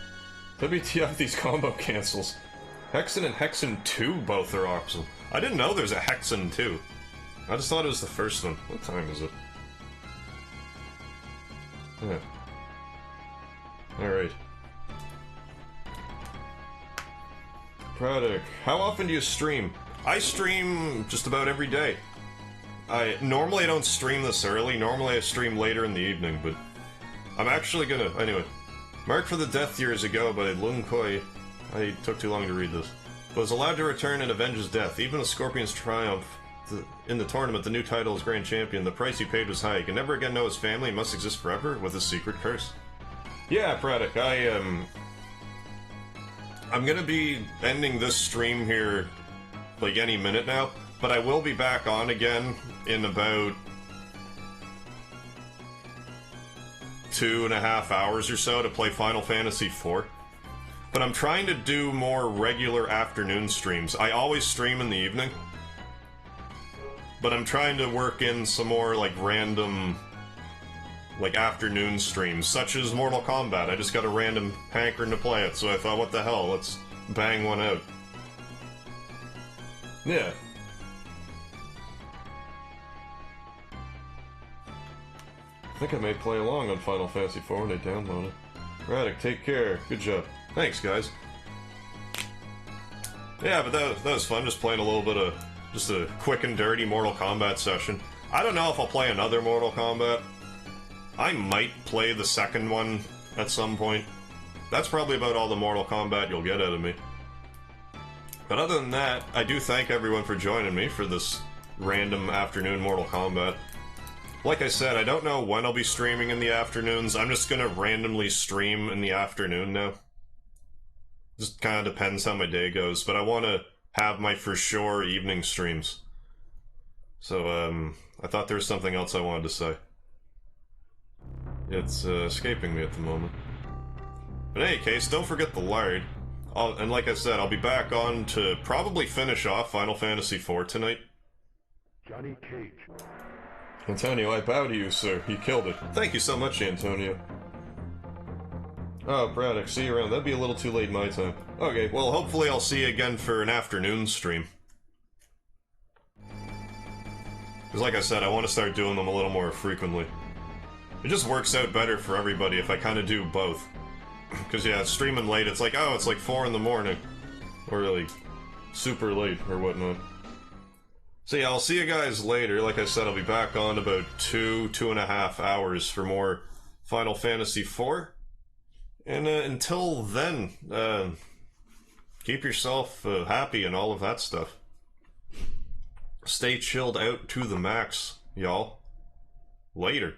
A: WTF, these combo cancels. Hexen and Hexen 2 both are awesome. I didn't know there's a Hexen 2. I just thought it was the first one. What time is it? Yeah. Alright. Product. How often do you stream? I stream just about every day. Normally I don't stream this early, normally I stream later in the evening, but I'm actually gonna... Anyway. Marked for the Death years ago by Lung Koi. I took too long to read this. Was allowed to return and avenge his death. Even with Scorpion's triumph in the tournament, the new title as Grand Champion, the price he paid was high. He can never again know his family and must exist forever with a secret curse. Yeah, Praddock, I'm gonna be ending this stream here, like, any minute now, but I will be back on again in about 2.5 hours or so to play Final Fantasy IV. But I'm trying to do more regular afternoon streams. I always stream in the evening, but I'm trying to work in some more, like, random, like, afternoon streams, such as Mortal Kombat. I just got a random hankering to play it, so I thought, what the hell, let's bang one out. Yeah. I think I may play along on Final Fantasy IV when I download it. Raddick, take care. Good job. Thanks, guys. Yeah, but that was fun, just playing a little bit of... just a quick and dirty Mortal Kombat session. I don't know if I'll play another Mortal Kombat. I might play the second one at some point. That's probably about all the Mortal Kombat you'll get out of me. But other than that, I do thank everyone for joining me for this random afternoon Mortal Kombat. Like I said, I don't know when I'll be streaming in the afternoons. I'm just gonna randomly stream in the afternoon now. Just kinda depends how my day goes, but I wanna have my for sure evening streams. So, I thought there was something else I wanted to say. It's escaping me at the moment. But in any case, don't forget the lard. And like I said, I'll be back on to probably finish off Final Fantasy IV tonight.
B: Johnny Cage.
A: Antonio, I bow to you, sir. You killed it. Thank you so much, Antonio. Oh, Braddock, see you around. That'd be a little too late my time. Okay, well, hopefully I'll see you again for an afternoon stream. Because like I said, I want to start doing them a little more frequently. It just works out better for everybody if I kind of do both. Because, yeah, streaming late, it's like, oh, it's like 4 in the morning. Or, like, super late, or whatnot. So yeah, I'll see you guys later. Like I said, I'll be back on about 2.5 hours for more Final Fantasy IV. And until then, keep yourself happy and all of that stuff. Stay chilled out to the max, y'all. Later.